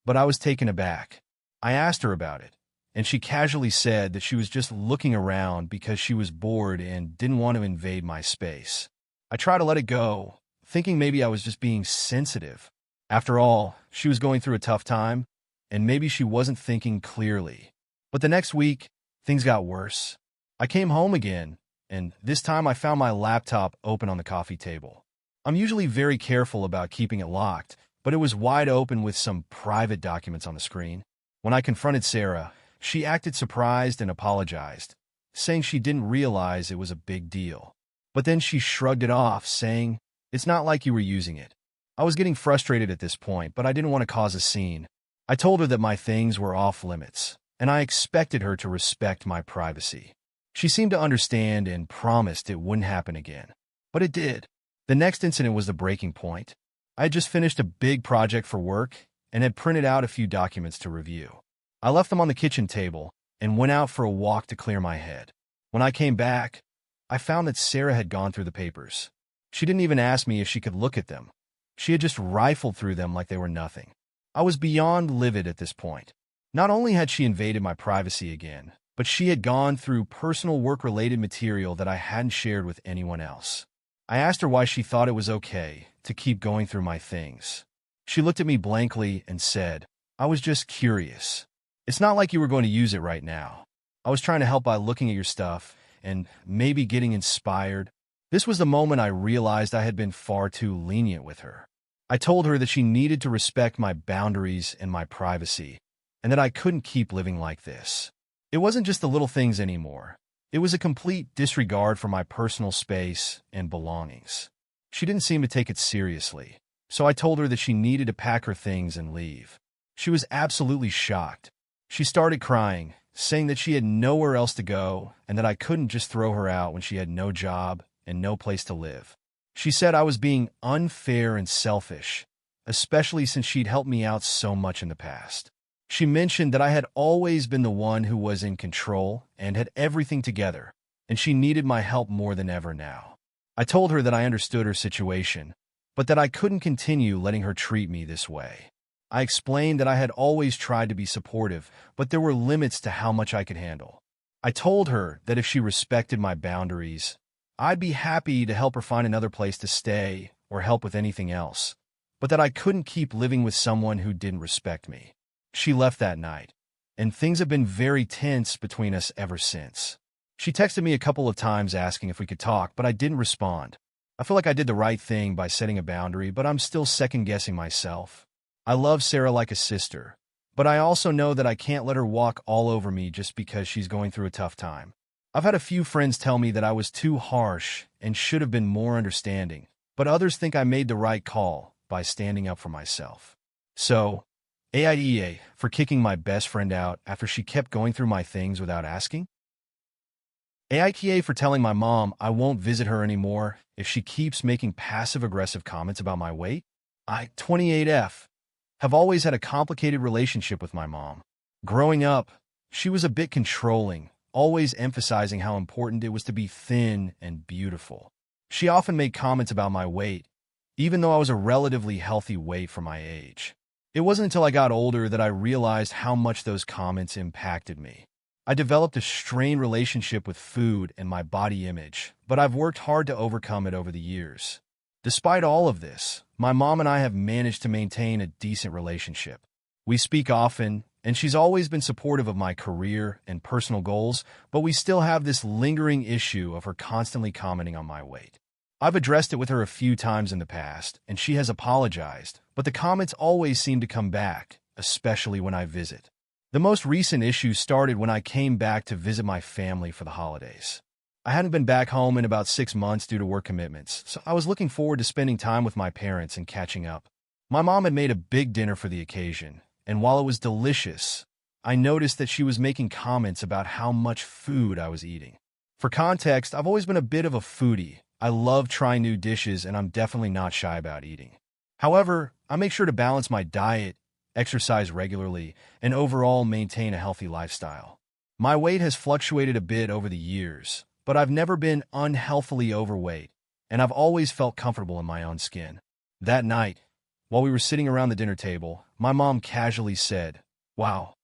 Speaker 1: but I was taken aback. I asked her about it, and she casually said that she was just looking around because she was bored and didn't want to invade my space. I tried to let it go, thinking maybe I was just being sensitive. After all, she was going through a tough time, and maybe she wasn't thinking clearly. But the next week, things got worse. I came home again, and this time I found my laptop open on the coffee table. I'm usually very careful about keeping it locked, but it was wide open with some private documents on the screen. When I confronted Sarah, she acted surprised and apologized, saying she didn't realize it was a big deal. But then she shrugged it off, saying, "It's not like you were using it." I was getting frustrated at this point, but I didn't want to cause a scene. I told her that my things were off limits, and I expected her to respect my privacy. She seemed to understand and promised it wouldn't happen again. But it did. The next incident was the breaking point. I had just finished a big project for work and had printed out a few documents to review. I left them on the kitchen table and went out for a walk to clear my head. When I came back, I found that Sarah had gone through the papers. She didn't even ask me if she could look at them. She had just rifled through them like they were nothing. I was beyond livid at this point. Not only had she invaded my privacy again, but she had gone through personal work-related material that I hadn't shared with anyone else. I asked her why she thought it was okay to keep going through my things. She looked at me blankly and said, "I was just curious. It's not like you were going to use it right now. I was trying to help by looking at your stuff and maybe getting inspired." This was the moment I realized I had been far too lenient with her. I told her that she needed to respect my boundaries and my privacy, and that I couldn't keep living like this. It wasn't just the little things anymore. It was a complete disregard for my personal space and belongings. She didn't seem to take it seriously, so I told her that she needed to pack her things and leave. She was absolutely shocked. She started crying, saying that she had nowhere else to go and that I couldn't just throw her out when she had no job and no place to live. She said I was being unfair and selfish, especially since she'd helped me out so much in the past. She mentioned that I had always been the one who was in control and had everything together, and she needed my help more than ever now. I told her that I understood her situation, but that I couldn't continue letting her treat me this way. I explained that I had always tried to be supportive, but there were limits to how much I could handle. I told her that if she respected my boundaries, I'd be happy to help her find another place to stay or help with anything else, but that I couldn't keep living with someone who didn't respect me. She left that night, and things have been very tense between us ever since. She texted me a couple of times asking if we could talk, but I didn't respond. I feel like I did the right thing by setting a boundary, but I'm still second-guessing myself. I love Sarah like a sister, but I also know that I can't let her walk all over me just because she's going through a tough time. I've had a few friends tell me that I was too harsh and should have been more understanding, but others think I made the right call by standing up for myself. So, AITA for kicking my best friend out after she kept going through my things without asking? AITA for telling my mom I won't visit her anymore if she keeps making passive-aggressive comments about my weight? 28F, have always had a complicated relationship with my mom. Growing up, she was a bit controlling, always emphasizing how important it was to be thin and beautiful. She often made comments about my weight, even though I was a relatively healthy weight for my age. It wasn't until I got older that I realized how much those comments impacted me. I developed a strained relationship with food and my body image, but I've worked hard to overcome it over the years. Despite all of this, my mom and I have managed to maintain a decent relationship. We speak often, and she's always been supportive of my career and personal goals, but we still have this lingering issue of her constantly commenting on my weight. I've addressed it with her a few times in the past, and she has apologized, but the comments always seem to come back, especially when I visit. The most recent issue started when I came back to visit my family for the holidays. I hadn't been back home in about 6 months due to work commitments, so I was looking forward to spending time with my parents and catching up. My mom had made a big dinner for the occasion, and while it was delicious, I noticed that she was making comments about how much food I was eating. For context, I've always been a bit of a foodie. I love trying new dishes, and I'm definitely not shy about eating. However, I make sure to balance my diet, exercise regularly, and overall maintain a healthy lifestyle. My weight has fluctuated a bit over the years, but I've never been unhealthily overweight, and I've always felt comfortable in my own skin. That night, while we were sitting around the dinner table, my mom casually said, "Wow,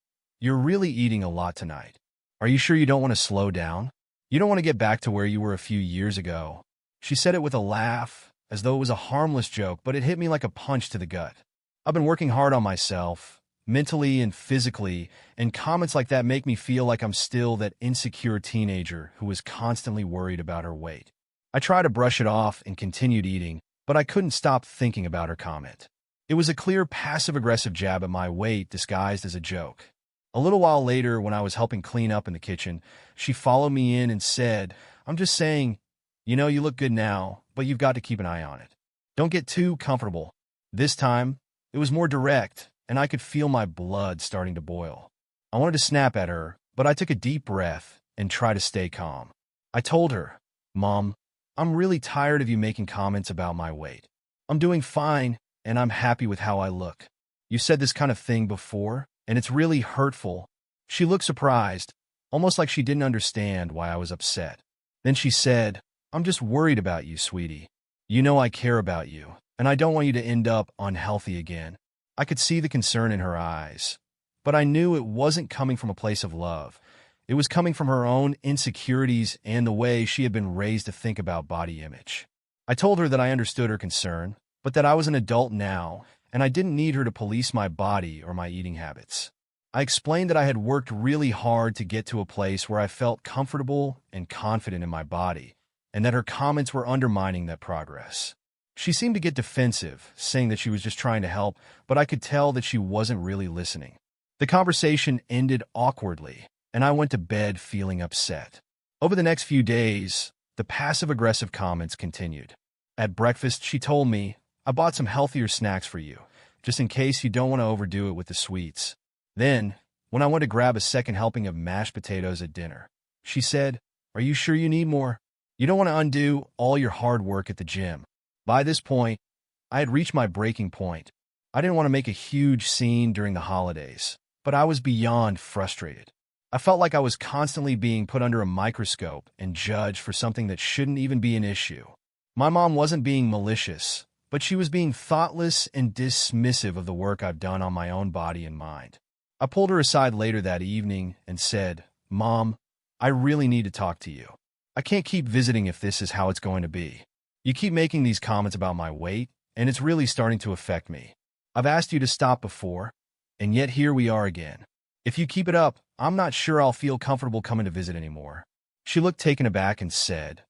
Speaker 1: you're really eating a lot tonight. Are you sure you don't want to slow down? You don't want to get back to where you were a few years ago?" She said it with a laugh, as though it was a harmless joke, but it hit me like a punch to the gut. I've been working hard on myself, mentally and physically, and comments like that make me feel like I'm still that insecure teenager who was constantly worried about her weight. I tried to brush it off and continued eating, but I couldn't stop thinking about her comment. It was a clear passive-aggressive jab at my weight disguised as a joke. A little while later, when I was helping clean up in the kitchen, she followed me in and said, "I'm just saying, you know, you look good now, but you've got to keep an eye on it. Don't get too comfortable." This time, it was more direct, and I could feel my blood starting to boil. I wanted to snap at her, but I took a deep breath and tried to stay calm. I told her, "Mom, I'm really tired of you making comments about my weight. I'm doing fine, and I'm happy with how I look. You said this kind of thing before, and it's really hurtful." She looked surprised, almost like she didn't understand why I was upset. Then she said, "I'm just worried about you, sweetie. You know I care about you, and I don't want you to end up unhealthy again." I could see the concern in her eyes, but I knew it wasn't coming from a place of love. It was coming from her own insecurities and the way she had been raised to think about body image. I told her that I understood her concern, but that I was an adult now, and I didn't need her to police my body or my eating habits. I explained that I had worked really hard to get to a place where I felt comfortable and confident in my body, and that her comments were undermining that progress. She seemed to get defensive, saying that she was just trying to help, but I could tell that she wasn't really listening. The conversation ended awkwardly, and I went to bed feeling upset. Over the next few days, the passive-aggressive comments continued. At breakfast, she told me, "I bought some healthier snacks for you, just in case you don't want to overdo it with the sweets." Then, when I went to grab a second helping of mashed potatoes at dinner, she said, "Are you sure you need more? You don't want to undo all your hard work at the gym." By this point, I had reached my breaking point. I didn't want to make a huge scene during the holidays, but I was beyond frustrated. I felt like I was constantly being put under a microscope and judged for something that shouldn't even be an issue. My mom wasn't being malicious, but she was being thoughtless and dismissive of the work I've done on my own body and mind. I pulled her aside later that evening and said, "Mom, I really need to talk to you. I can't keep visiting if this is how it's going to be. You keep making these comments about my weight, and it's really starting to affect me. I've asked you to stop before, and yet here we are again. If you keep it up, I'm not sure I'll feel comfortable coming to visit anymore." She looked taken aback and said,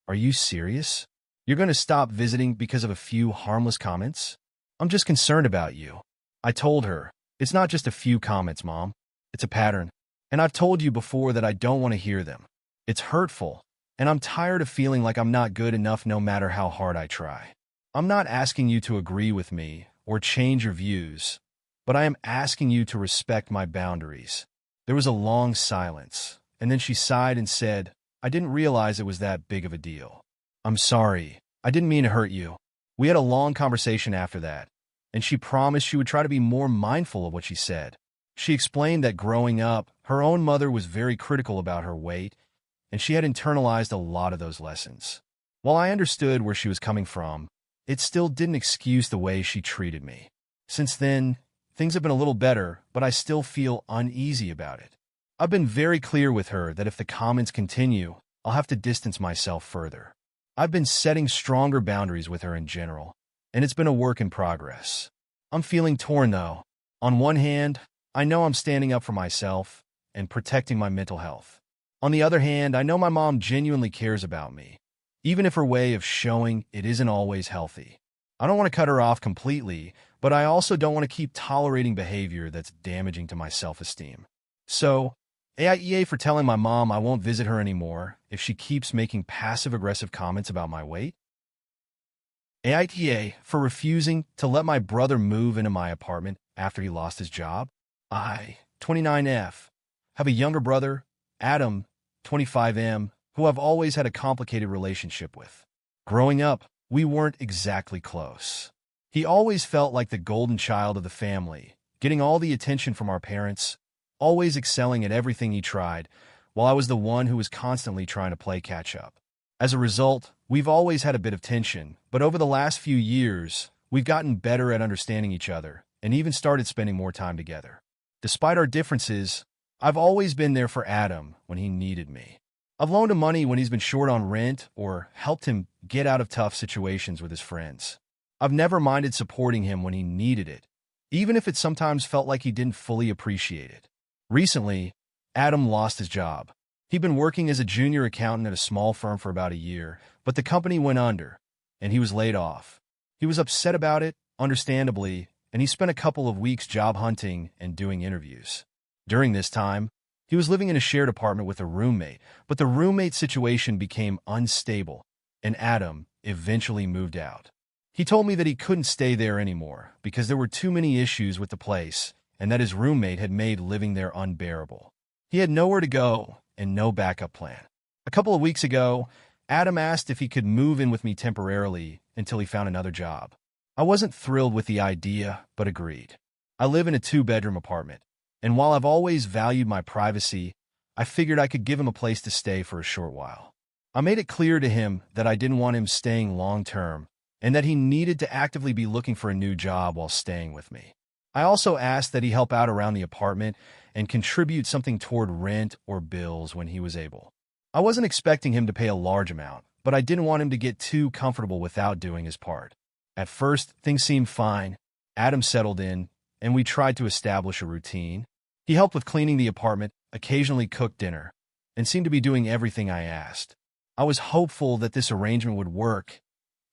Speaker 1: "Are you serious? You're going to stop visiting because of a few harmless comments? I'm just concerned about you." I told her, "It's not just a few comments, Mom. It's a pattern. And I've told you before that I don't want to hear them. It's hurtful, and I'm tired of feeling like I'm not good enough no matter how hard I try. I'm not asking you to agree with me or change your views, but I am asking you to respect my boundaries." There was a long silence, and then she sighed and said, "I didn't realize it was that big of a deal. I'm sorry. I didn't mean to hurt you." We had a long conversation after that, and she promised she would try to be more mindful of what she said. She explained that growing up, her own mother was very critical about her weight, and she had internalized a lot of those lessons. While I understood where she was coming from, it still didn't excuse the way she treated me. Since then, things have been a little better, but I still feel uneasy about it. I've been very clear with her that if the comments continue, I'll have to distance myself further. I've been setting stronger boundaries with her in general, and it's been a work in progress. I'm feeling torn, though. On one hand, I know I'm standing up for myself and protecting my mental health. On the other hand, I know my mom genuinely cares about me, even if her way of showing it isn't always healthy. I don't want to cut her off completely, but I also don't want to keep tolerating behavior that's damaging to my self-esteem. So, AITA for telling my mom I won't visit her anymore if she keeps making passive-aggressive comments about my weight. AITA for refusing to let my brother move into my apartment after he lost his job. I, 29F, have a younger brother, Adam, 25M, who I've always had a complicated relationship with. Growing up, we weren't exactly close. He always felt like the golden child of the family, getting all the attention from our parents, always excelling at everything he tried, while I was the one who was constantly trying to play catch-up. As a result, we've always had a bit of tension, but over the last few years, we've gotten better at understanding each other, and even started spending more time together. Despite our differences, I've always been there for Adam when he needed me. I've loaned him money when he's been short on rent or helped him get out of tough situations with his friends. I've never minded supporting him when he needed it, even if it sometimes felt like he didn't fully appreciate it. Recently, Adam lost his job. He'd been working as a junior accountant at a small firm for about a year, but the company went under, and he was laid off. He was upset about it, understandably, and he spent a couple of weeks job hunting and doing interviews. During this time, he was living in a shared apartment with a roommate, but the roommate situation became unstable, and Adam eventually moved out. He told me that he couldn't stay there anymore because there were too many issues with the place and that his roommate had made living there unbearable. He had nowhere to go and no backup plan. A couple of weeks ago, Adam asked if he could move in with me temporarily until he found another job. I wasn't thrilled with the idea, but agreed. I live in a 2-bedroom apartment, and while I've always valued my privacy, I figured I could give him a place to stay for a short while. I made it clear to him that I didn't want him staying long-term and that he needed to actively be looking for a new job while staying with me. I also asked that he help out around the apartment and contribute something toward rent or bills when he was able. I wasn't expecting him to pay a large amount, but I didn't want him to get too comfortable without doing his part. At first, things seemed fine. Adam settled in, and we tried to establish a routine. He helped with cleaning the apartment, occasionally cooked dinner, and seemed to be doing everything I asked. I was hopeful that this arrangement would work,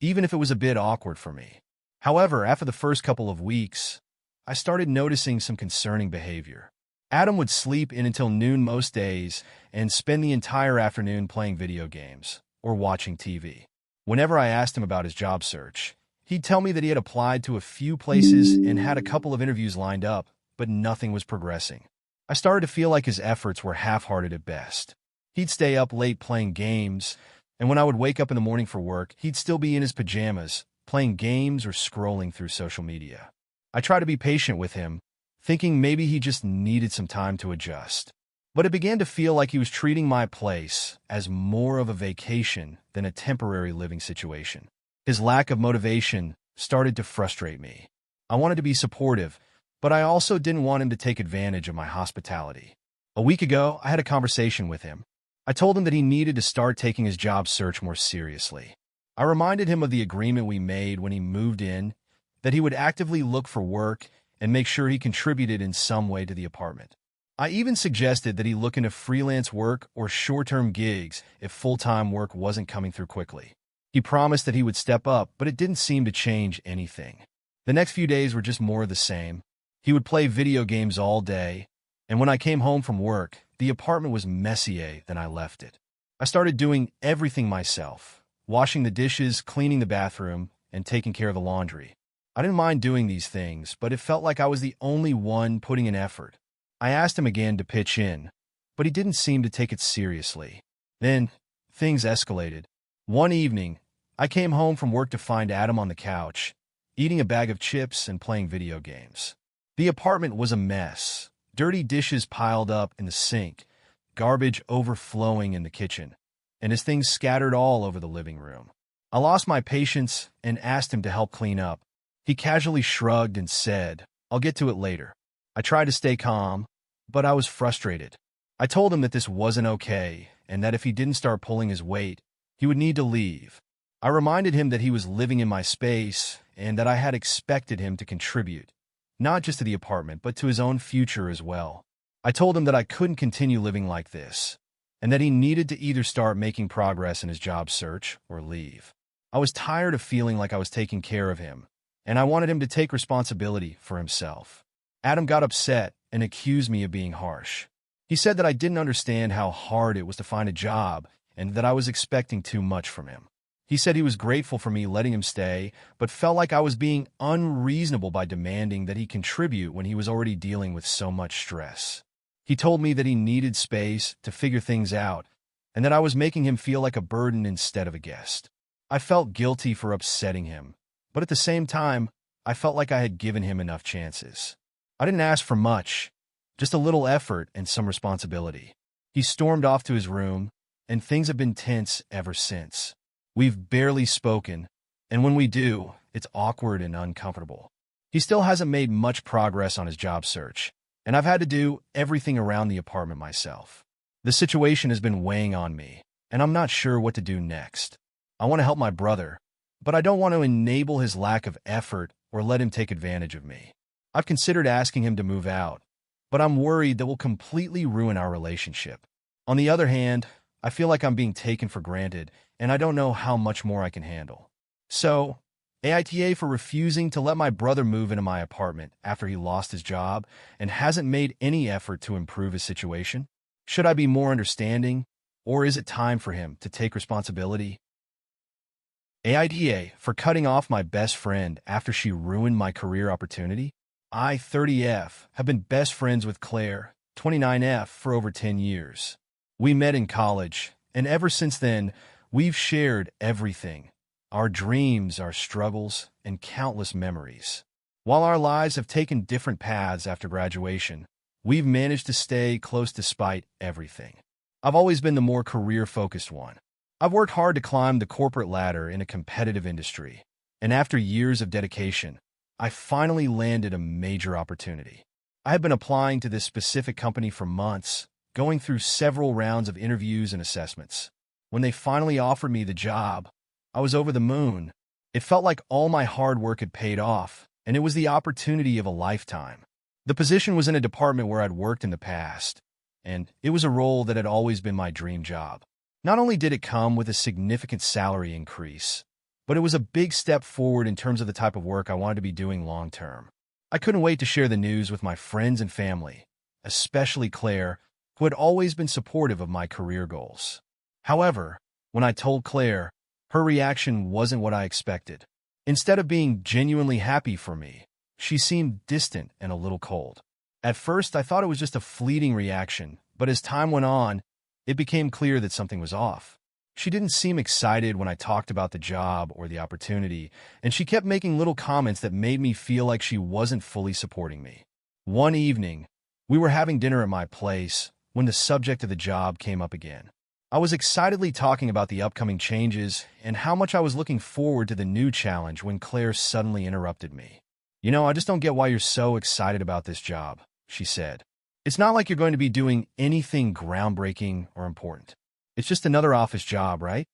Speaker 1: even if it was a bit awkward for me. However, after the first couple of weeks, I started noticing some concerning behavior. Adam would sleep in until noon most days and spend the entire afternoon playing video games or watching TV. Whenever I asked him about his job search, he'd tell me that he had applied to a few places and had a couple of interviews lined up, but nothing was progressing. I started to feel like his efforts were half-hearted at best. He'd stay up late playing games, and when I would wake up in the morning for work, he'd still be in his pajamas, playing games or scrolling through social media. I tried to be patient with him, thinking maybe he just needed some time to adjust. But it began to feel like he was treating my place as more of a vacation than a temporary living situation. His lack of motivation started to frustrate me. I wanted to be supportive, but I also didn't want him to take advantage of my hospitality. A week ago, I had a conversation with him. I told him that he needed to start taking his job search more seriously. I reminded him of the agreement we made when he moved in, that he would actively look for work and make sure he contributed in some way to the apartment. I even suggested that he look into freelance work or short-term gigs if full-time work wasn't coming through quickly. He promised that he would step up, but it didn't seem to change anything. The next few days were just more of the same. He would play video games all day, and when I came home from work, the apartment was messier than I left it. I started doing everything myself, washing the dishes, cleaning the bathroom, and taking care of the laundry. I didn't mind doing these things, but it felt like I was the only one putting in effort. I asked him again to pitch in, but he didn't seem to take it seriously. Then, things escalated. One evening, I came home from work to find Adam on the couch, eating a bag of chips and playing video games. The apartment was a mess. Dirty dishes piled up in the sink, garbage overflowing in the kitchen, and his things scattered all over the living room. I lost my patience and asked him to help clean up. He casually shrugged and said, "I'll get to it later." I tried to stay calm, but I was frustrated. I told him that this wasn't okay and that if he didn't start pulling his weight, he would need to leave. I reminded him that he was living in my space and that I had expected him to contribute, not just to the apartment, but to his own future as well. I told him that I couldn't continue living like this, and that he needed to either start making progress in his job search or leave. I was tired of feeling like I was taking care of him, and I wanted him to take responsibility for himself. Adam got upset and accused me of being harsh. He said that I didn't understand how hard it was to find a job and that I was expecting too much from him. He said he was grateful for me letting him stay, but felt like I was being unreasonable by demanding that he contribute when he was already dealing with so much stress. He told me that he needed space to figure things out, and that I was making him feel like a burden instead of a guest. I felt guilty for upsetting him, but at the same time, I felt like I had given him enough chances. I didn't ask for much, just a little effort and some responsibility. He stormed off to his room, and things have been tense ever since. We've barely spoken, and when we do, it's awkward and uncomfortable. He still hasn't made much progress on his job search, and I've had to do everything around the apartment myself. The situation has been weighing on me, and I'm not sure what to do next. I want to help my brother, but I don't want to enable his lack of effort or let him take advantage of me. I've considered asking him to move out, but I'm worried that will completely ruin our relationship. On the other hand, I feel like I'm being taken for granted, and I don't know how much more I can handle. So, AITA for refusing to let my brother move into my apartment after he lost his job and hasn't made any effort to improve his situation? Should I be more understanding, or is it time for him to take responsibility? AITA for cutting off my best friend after she ruined my career opportunity? I, 30F, have been best friends with Claire, 29F, for over 10 years. We met in college, and ever since then, we've shared everything. Our dreams, our struggles, and countless memories. While our lives have taken different paths after graduation, we've managed to stay close despite everything. I've always been the more career-focused one. I've worked hard to climb the corporate ladder in a competitive industry, and after years of dedication, I finally landed a major opportunity. I have been applying to this specific company for months, going through several rounds of interviews and assessments. When they finally offered me the job, I was over the moon. It felt like all my hard work had paid off, and it was the opportunity of a lifetime. The position was in a department where I'd worked in the past, and it was a role that had always been my dream job. Not only did it come with a significant salary increase, but it was a big step forward in terms of the type of work I wanted to be doing long-term. I couldn't wait to share the news with my friends and family, especially Claire, who had always been supportive of my career goals. However, when I told Claire, her reaction wasn't what I expected. Instead of being genuinely happy for me, she seemed distant and a little cold. At first, I thought it was just a fleeting reaction, but as time went on, it became clear that something was off. She didn't seem excited when I talked about the job or the opportunity, and she kept making little comments that made me feel like she wasn't fully supporting me. One evening, we were having dinner at my place when the subject of the job came up again. I was excitedly talking about the upcoming changes and how much I was looking forward to the new challenge when Claire suddenly interrupted me. I just don't get why you're so excited about this job," she said. "It's not like you're going to be doing anything groundbreaking or important. It's just another office job, right?"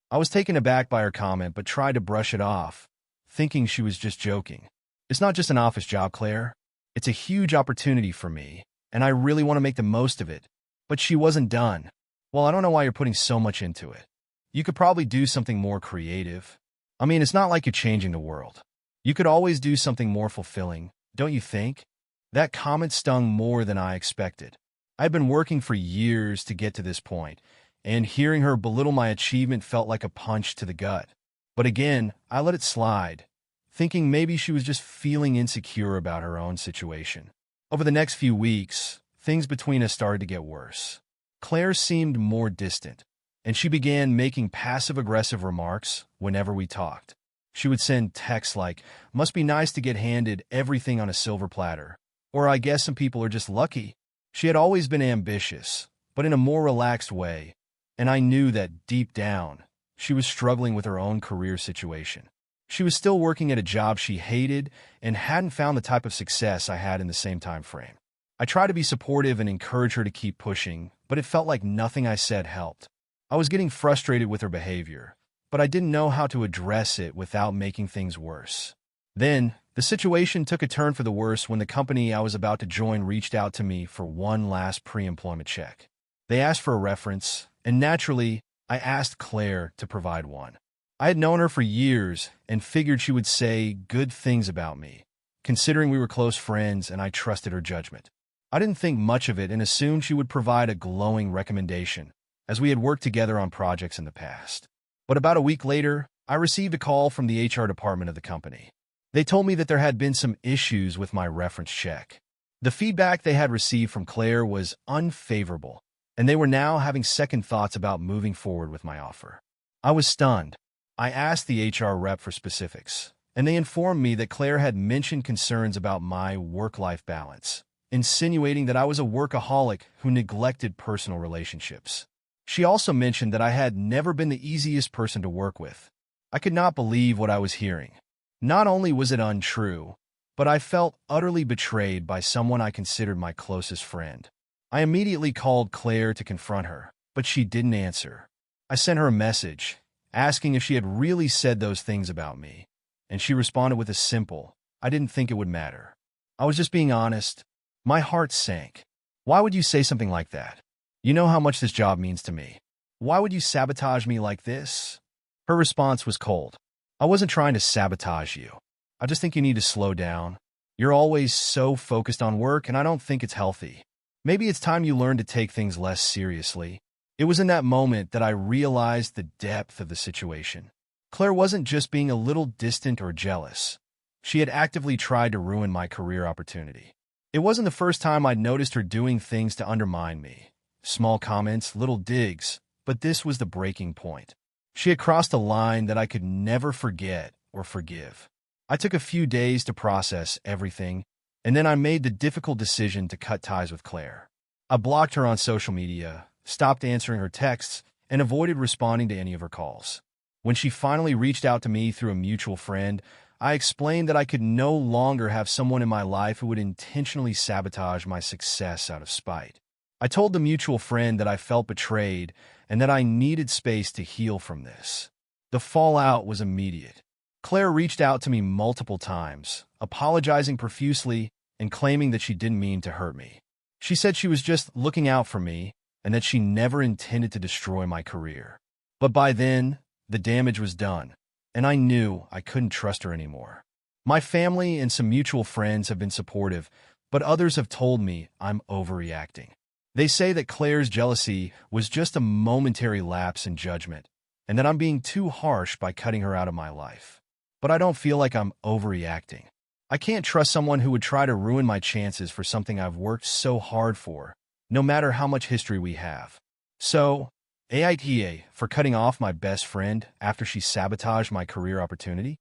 Speaker 1: I was taken aback by her comment but tried to brush it off, thinking she was just joking. "It's not just an office job, Claire. It's a huge opportunity for me, and I really want to make the most of it." But she wasn't done. "Well, I don't know why you're putting so much into it. You could probably do something more creative. I mean, it's not like you're changing the world. You could always do something more fulfilling, don't you think?" That comment stung more than I expected. I'd been working for years to get to this point, and hearing her belittle my achievement felt like a punch to the gut. But again, I let it slide, thinking maybe she was just feeling insecure about her own situation. Over the next few weeks, things between us started to get worse. Claire seemed more distant, and she began making passive-aggressive remarks whenever we talked. She would send texts like, "Must be nice to get handed everything on a silver platter," or "I guess some people are just lucky." She had always been ambitious, but in a more relaxed way, and I knew that deep down, she was struggling with her own career situation. She was still working at a job she hated and hadn't found the type of success I had in the same time frame. I tried to be supportive and encourage her to keep pushing, but it felt like nothing I said helped. I was getting frustrated with her behavior, but I didn't know how to address it without making things worse. Then, the situation took a turn for the worse when the company I was about to join reached out to me for one last pre-employment check. They asked for a reference, and naturally, I asked Claire to provide one. I had known her for years and figured she would say good things about me, considering we were close friends and I trusted her judgment. I didn't think much of it and assumed she would provide a glowing recommendation, as we had worked together on projects in the past. But about a week later, I received a call from the HR department of the company. They told me that there had been some issues with my reference check. The feedback they had received from Claire was unfavorable, and they were now having second thoughts about moving forward with my offer. I was stunned. I asked the HR rep for specifics, and they informed me that Claire had mentioned concerns about my work-life balance, insinuating that I was a workaholic who neglected personal relationships. She also mentioned that I had never been the easiest person to work with. I could not believe what I was hearing. Not only was it untrue, but I felt utterly betrayed by someone I considered my closest friend. I immediately called Claire to confront her, but she didn't answer. I sent her a message, asking if she had really said those things about me, and she responded with a simple, "I didn't think it would matter." I was just being honest. My heart sank. Why would you say something like that? You know how much this job means to me. Why would you sabotage me like this? Her response was cold. I wasn't trying to sabotage you. I just think you need to slow down. You're always so focused on work, and I don't think it's healthy. Maybe it's time you learn to take things less seriously. It was in that moment that I realized the depth of the situation. Claire wasn't just being a little distant or jealous. She had actively tried to ruin my career opportunity. It wasn't the first time I'd noticed her doing things to undermine me. Small comments, little digs, but this was the breaking point. She had crossed a line that I could never forget or forgive. I took a few days to process everything, and then I made the difficult decision to cut ties with Claire. I blocked her on social media, stopped answering her texts, and avoided responding to any of her calls. When she finally reached out to me through a mutual friend, I explained that I could no longer have someone in my life who would intentionally sabotage my success out of spite. I told the mutual friend that I felt betrayed and that I needed space to heal from this. The fallout was immediate. Claire reached out to me multiple times, apologizing profusely and claiming that she didn't mean to hurt me. She said she was just looking out for me and that she never intended to destroy my career. But by then, the damage was done, and I knew I couldn't trust her anymore. My family and some mutual friends have been supportive, but others have told me I'm overreacting. They say that Claire's jealousy was just a momentary lapse in judgment, and that I'm being too harsh by cutting her out of my life. But I don't feel like I'm overreacting. I can't trust someone who would try to ruin my chances for something I've worked so hard for, no matter how much history we have. So, AITA for cutting off my best friend after she sabotaged my career opportunity.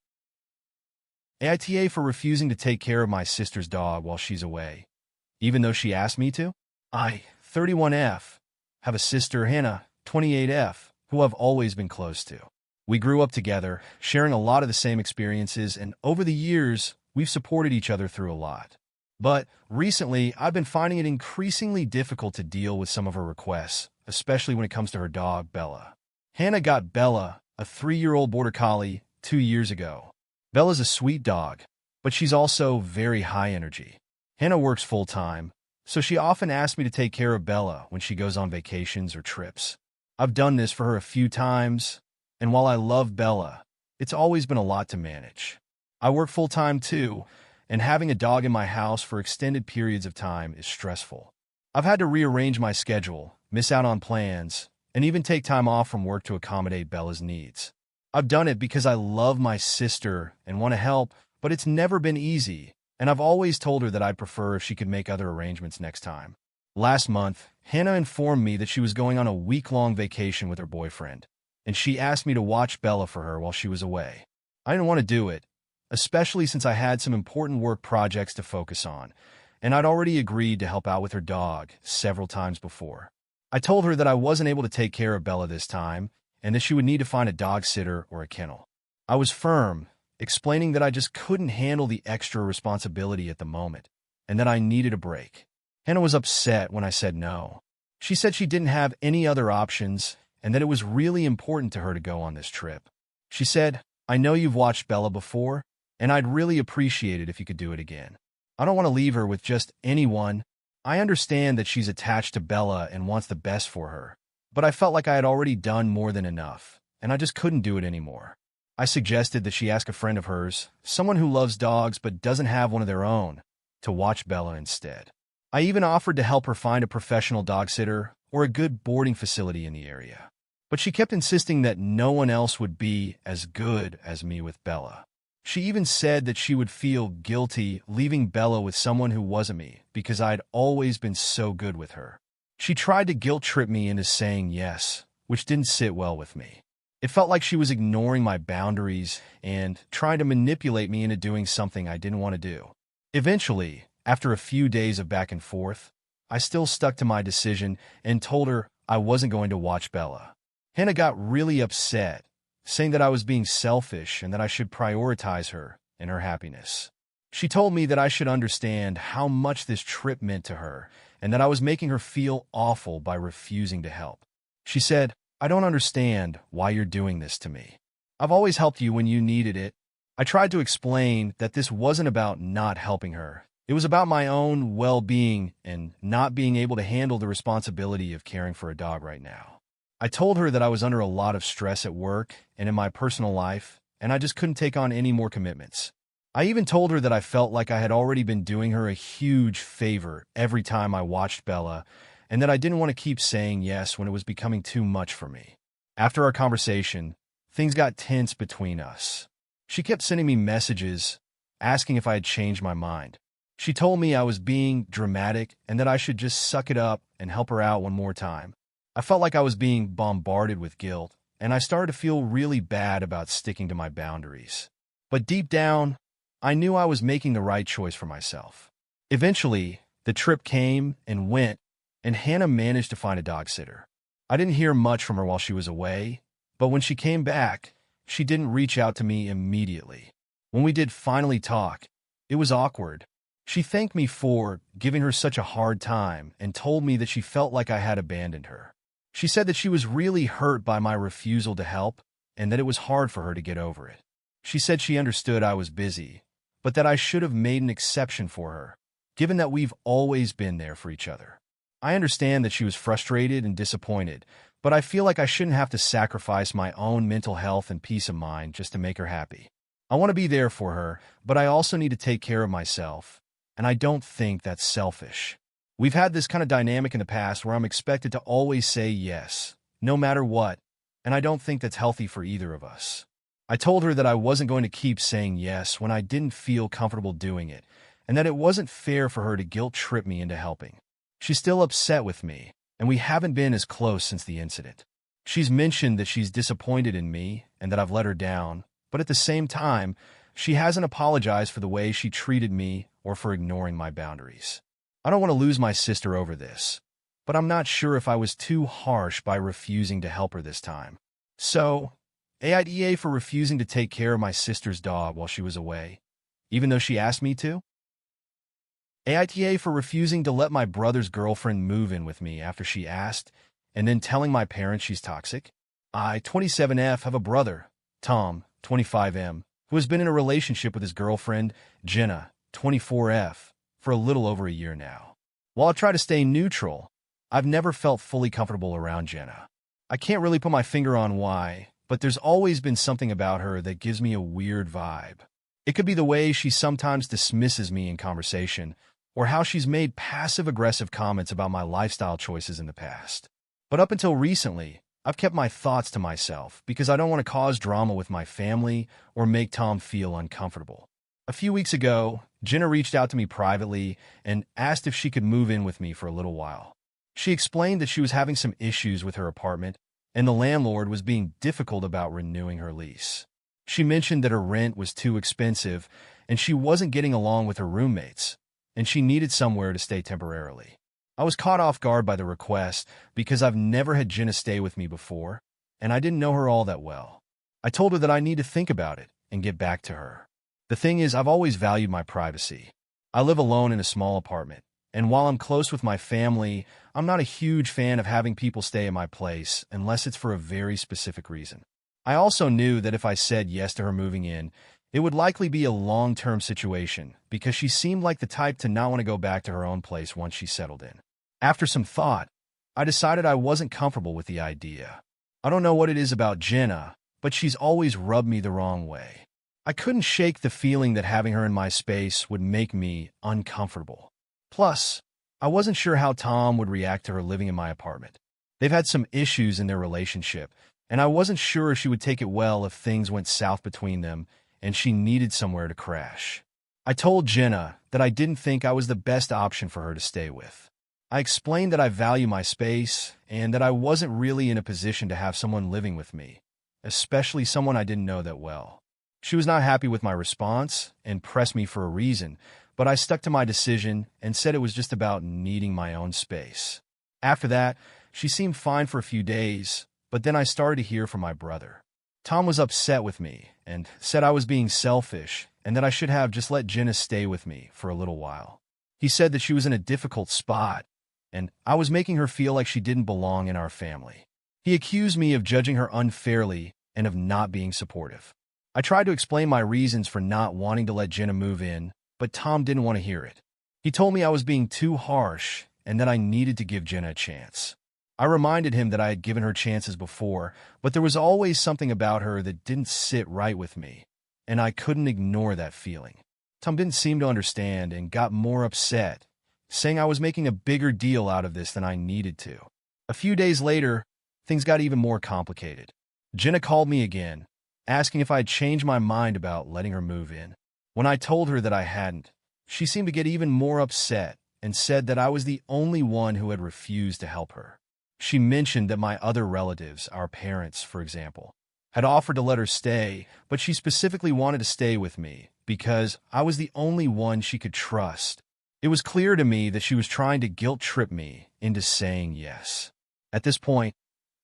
Speaker 1: AITA for refusing to take care of my sister's dog while she's away, even though she asked me to. I, 31F, have a sister, Hannah, 28F, who I've always been close to. We grew up together, sharing a lot of the same experiences, and over the years, we've supported each other through a lot. But recently, I've been finding it increasingly difficult to deal with some of her requests, especially when it comes to her dog, Bella. Hannah got Bella, a 3-year-old border collie, 2 years ago. Bella's a sweet dog, but she's also very high energy. Hannah works full-time, so she often asks me to take care of Bella when she goes on vacations or trips. I've done this for her a few times, and while I love Bella, it's always been a lot to manage. I work full-time too, and having a dog in my house for extended periods of time is stressful. I've had to rearrange my schedule, miss out on plans, and even take time off from work to accommodate Bella's needs. I've done it because I love my sister and want to help, but it's never been easy, and I've always told her that I'd prefer if she could make other arrangements next time. Last month, Hannah informed me that she was going on a week-long vacation with her boyfriend, and she asked me to watch Bella for her while she was away. I didn't want to do it, especially since I had some important work projects to focus on, and I'd already agreed to help out with her dog several times before. I told her that I wasn't able to take care of Bella this time, and that she would need to find a dog sitter or a kennel. I was firm, explaining that I just couldn't handle the extra responsibility at the moment, and that I needed a break. Hannah was upset when I said no. She said she didn't have any other options, and that it was really important to her to go on this trip. She said, "I know you've watched Bella before, and I'd really appreciate it if you could do it again. I don't want to leave her with just anyone. I understand that she's attached to Bella and wants the best for her, but I felt like I had already done more than enough, and I just couldn't do it anymore." I suggested that she ask a friend of hers, someone who loves dogs but doesn't have one of their own, to watch Bella instead. I even offered to help her find a professional dog sitter or a good boarding facility in the area. But she kept insisting that no one else would be as good as me with Bella. She even said that she would feel guilty leaving Bella with someone who wasn't me because I'd always been so good with her. She tried to guilt-trip me into saying yes, which didn't sit well with me. It felt like she was ignoring my boundaries and trying to manipulate me into doing something I didn't want to do. Eventually, after a few days of back and forth, I still stuck to my decision and told her I wasn't going to watch Bella. Hannah got really upset, saying that I was being selfish and that I should prioritize her and her happiness. She told me that I should understand how much this trip meant to her and that I was making her feel awful by refusing to help. She said, "I don't understand why you're doing this to me. I've always helped you when you needed it." I tried to explain that this wasn't about not helping her. It was about my own well-being and not being able to handle the responsibility of caring for a dog right now. I told her that I was under a lot of stress at work and in my personal life, and I just couldn't take on any more commitments. I even told her that I felt like I had already been doing her a huge favor every time I watched Bella, and that I didn't want to keep saying yes when it was becoming too much for me. After our conversation, things got tense between us. She kept sending me messages, asking if I had changed my mind. She told me I was being dramatic and that I should just suck it up and help her out one more time. I felt like I was being bombarded with guilt, and I started to feel really bad about sticking to my boundaries. But deep down, I knew I was making the right choice for myself. Eventually, the trip came and went, and Hannah managed to find a dog sitter. I didn't hear much from her while she was away, but when she came back, she didn't reach out to me immediately. When we did finally talk, it was awkward. She thanked me for giving her such a hard time and told me that she felt like I had abandoned her. She said that she was really hurt by my refusal to help and that it was hard for her to get over it. She said she understood I was busy, but that I should have made an exception for her, given that we've always been there for each other. I understand that she was frustrated and disappointed, but I feel like I shouldn't have to sacrifice my own mental health and peace of mind just to make her happy. I want to be there for her, but I also need to take care of myself, and I don't think that's selfish. We've had this kind of dynamic in the past where I'm expected to always say yes, no matter what, and I don't think that's healthy for either of us. I told her that I wasn't going to keep saying yes when I didn't feel comfortable doing it, and that it wasn't fair for her to guilt-trip me into helping. She's still upset with me, and we haven't been as close since the incident. She's mentioned that she's disappointed in me and that I've let her down, but at the same time, she hasn't apologized for the way she treated me or for ignoring my boundaries. I don't want to lose my sister over this, but I'm not sure if I was too harsh by refusing to help her this time. So, AITA for refusing to take care of my sister's dog while she was away, even though she asked me to. AITA for refusing to let my brother's girlfriend move in with me after she asked, and then telling my parents she's toxic. I, 27F, have a brother, Tom, 25M, who has been in a relationship with his girlfriend, Jenna, 24F, for a little over a year now. While I try to stay neutral, I've never felt fully comfortable around Jenna. I can't really put my finger on why, but there's always been something about her that gives me a weird vibe. It could be the way she sometimes dismisses me in conversation, or how she's made passive-aggressive comments about my lifestyle choices in the past. But up until recently, I've kept my thoughts to myself because I don't want to cause drama with my family or make Tom feel uncomfortable. A few weeks ago, Jenna reached out to me privately and asked if she could move in with me for a little while. She explained that she was having some issues with her apartment, and the landlord was being difficult about renewing her lease. She mentioned that her rent was too expensive, and she wasn't getting along with her roommates, and she needed somewhere to stay temporarily. I was caught off guard by the request because I've never had Jenna stay with me before, and I didn't know her all that well. I told her that I need to think about it and get back to her. The thing is, I've always valued my privacy. I live alone in a small apartment, and while I'm close with my family, I'm not a huge fan of having people stay at my place unless it's for a very specific reason. I also knew that if I said yes to her moving in, it would likely be a long-term situation because she seemed like the type to not want to go back to her own place once she settled in. After some thought, I decided I wasn't comfortable with the idea. I don't know what it is about Jenna, but she's always rubbed me the wrong way. I couldn't shake the feeling that having her in my space would make me uncomfortable. Plus, I wasn't sure how Tom would react to her living in my apartment. They've had some issues in their relationship, and I wasn't sure she would take it well if things went south between them and she needed somewhere to crash. I told Jenna that I didn't think I was the best option for her to stay with. I explained that I value my space and that I wasn't really in a position to have someone living with me, especially someone I didn't know that well. She was not happy with my response and pressed me for a reason, but I stuck to my decision and said it was just about needing my own space. After that, she seemed fine for a few days, but then I started to hear from my brother. Tom was upset with me and said I was being selfish and that I should have just let Jenna stay with me for a little while. He said that she was in a difficult spot, and I was making her feel like she didn't belong in our family. He accused me of judging her unfairly and of not being supportive. I tried to explain my reasons for not wanting to let Jenna move in, but Tom didn't want to hear it. He told me I was being too harsh and that I needed to give Jenna a chance. I reminded him that I had given her chances before, but there was always something about her that didn't sit right with me, and I couldn't ignore that feeling. Tom didn't seem to understand and got more upset, saying I was making a bigger deal out of this than I needed to. A few days later, things got even more complicated. Jenna called me again, asking if I had changed my mind about letting her move in. When I told her that I hadn't, she seemed to get even more upset and said that I was the only one who had refused to help her. She mentioned that my other relatives, our parents, for example, had offered to let her stay, but she specifically wanted to stay with me because I was the only one she could trust. It was clear to me that she was trying to guilt-trip me into saying yes. At this point,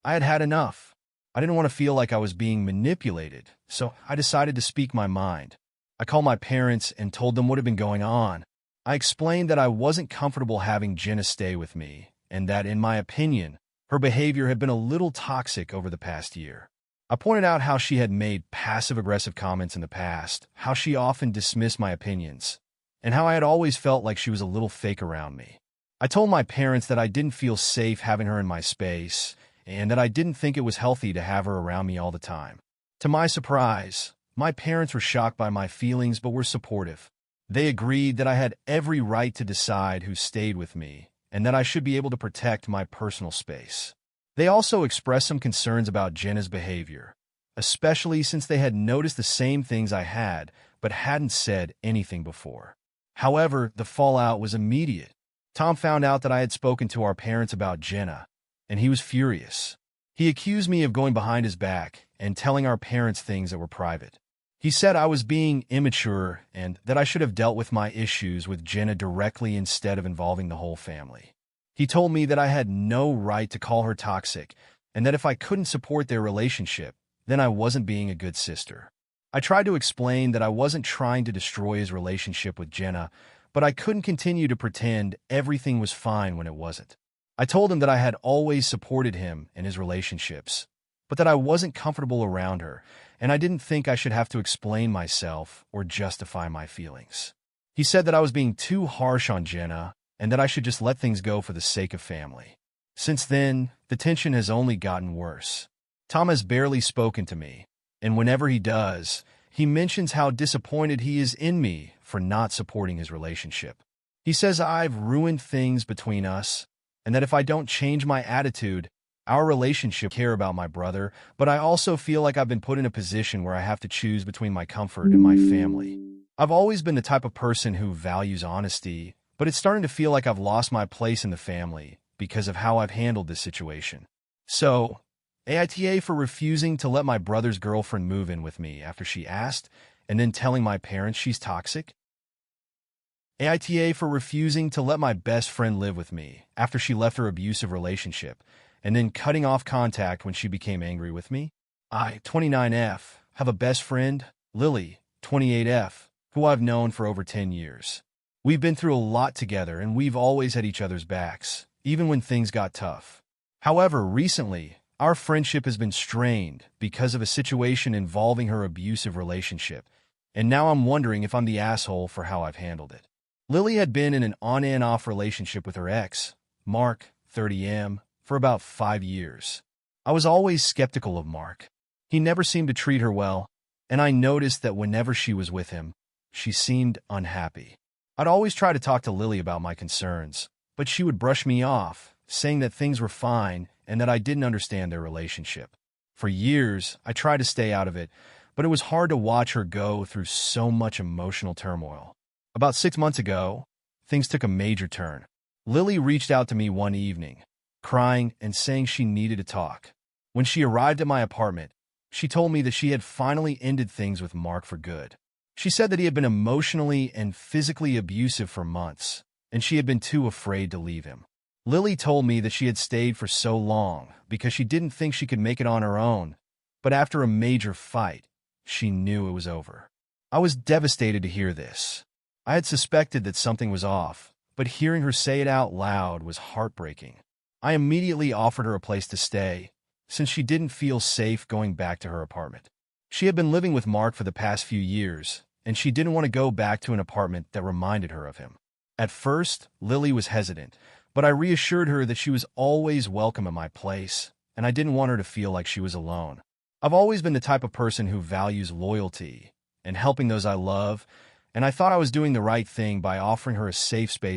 Speaker 1: I had had enough. I didn't want to feel like I was being manipulated, so I decided to speak my mind. I called my parents and told them what had been going on. I explained that I wasn't comfortable having Jenna stay with me, and that, in my opinion, her behavior had been a little toxic over the past year. I pointed out how she had made passive-aggressive comments in the past, how she often dismissed my opinions, and how I had always felt like she was a little fake around me. I told my parents that I didn't feel safe having her in my space, and that I didn't think it was healthy to have her around me all the time. To my surprise, my parents were shocked by my feelings but were supportive. They agreed that I had every right to decide who stayed with me, and that I should be able to protect my personal space. They also expressed some concerns about Jenna's behavior, especially since they had noticed the same things I had, but hadn't said anything before. However, the fallout was immediate. Tom found out that I had spoken to our parents about Jenna, and he was furious. He accused me of going behind his back and telling our parents things that were private. He said I was being immature and that I should have dealt with my issues with Jenna directly instead of involving the whole family. He told me that I had no right to call her toxic and that if I couldn't support their relationship, then I wasn't being a good sister. I tried to explain that I wasn't trying to destroy his relationship with Jenna, but I couldn't continue to pretend everything was fine when it wasn't. I told him that I had always supported him in his relationships, but that I wasn't comfortable around her, and I didn't think I should have to explain myself or justify my feelings. He said that I was being too harsh on Jenna and that I should just let things go for the sake of family. Since then, the tension has only gotten worse. Tom has barely spoken to me, and whenever he does, he mentions how disappointed he is in me for not supporting his relationship. He says I've ruined things between us, and that if I don't change my attitude, our relationship care about my brother, but I also feel like I've been put in a position where I have to choose between my comfort and my family. I've always been the type of person who values honesty, but it's starting to feel like I've lost my place in the family because of how I've handled this situation. So, AITA for refusing to let my brother's girlfriend move in with me after she asked, and then telling my parents she's toxic. AITA for refusing to let my best friend live with me after she left her abusive relationship, and then cutting off contact when she became angry with me. I, 29F, have a best friend, Lily, 28F, who I've known for over 10 years. We've been through a lot together, and we've always had each other's backs, even when things got tough. However, recently, our friendship has been strained because of a situation involving her abusive relationship, and now I'm wondering if I'm the asshole for how I've handled it. Lily had been in an on-and-off relationship with her ex, Mark, 30M, for about 5 years. I was always skeptical of Mark. He never seemed to treat her well, and I noticed that whenever she was with him, she seemed unhappy. I'd always try to talk to Lily about my concerns, but she would brush me off, saying that things were fine and that I didn't understand their relationship. For years, I tried to stay out of it, but it was hard to watch her go through so much emotional turmoil. About 6 months ago, things took a major turn. Lily reached out to me one evening, crying and saying she needed to talk. When she arrived at my apartment, she told me that she had finally ended things with Mark for good. She said that he had been emotionally and physically abusive for months, and she had been too afraid to leave him. Lily told me that she had stayed for so long because she didn't think she could make it on her own, but after a major fight, she knew it was over. I was devastated to hear this. I had suspected that something was off, but hearing her say it out loud was heartbreaking. I immediately offered her a place to stay, since she didn't feel safe going back to her apartment. She had been living with Mark for the past few years, and she didn't want to go back to an apartment that reminded her of him. At first, Lily was hesitant, but I reassured her that she was always welcome at my place, and I didn't want her to feel like she was alone. I've always been the type of person who values loyalty and helping those I love, and I thought I was doing the right thing by offering her a safe space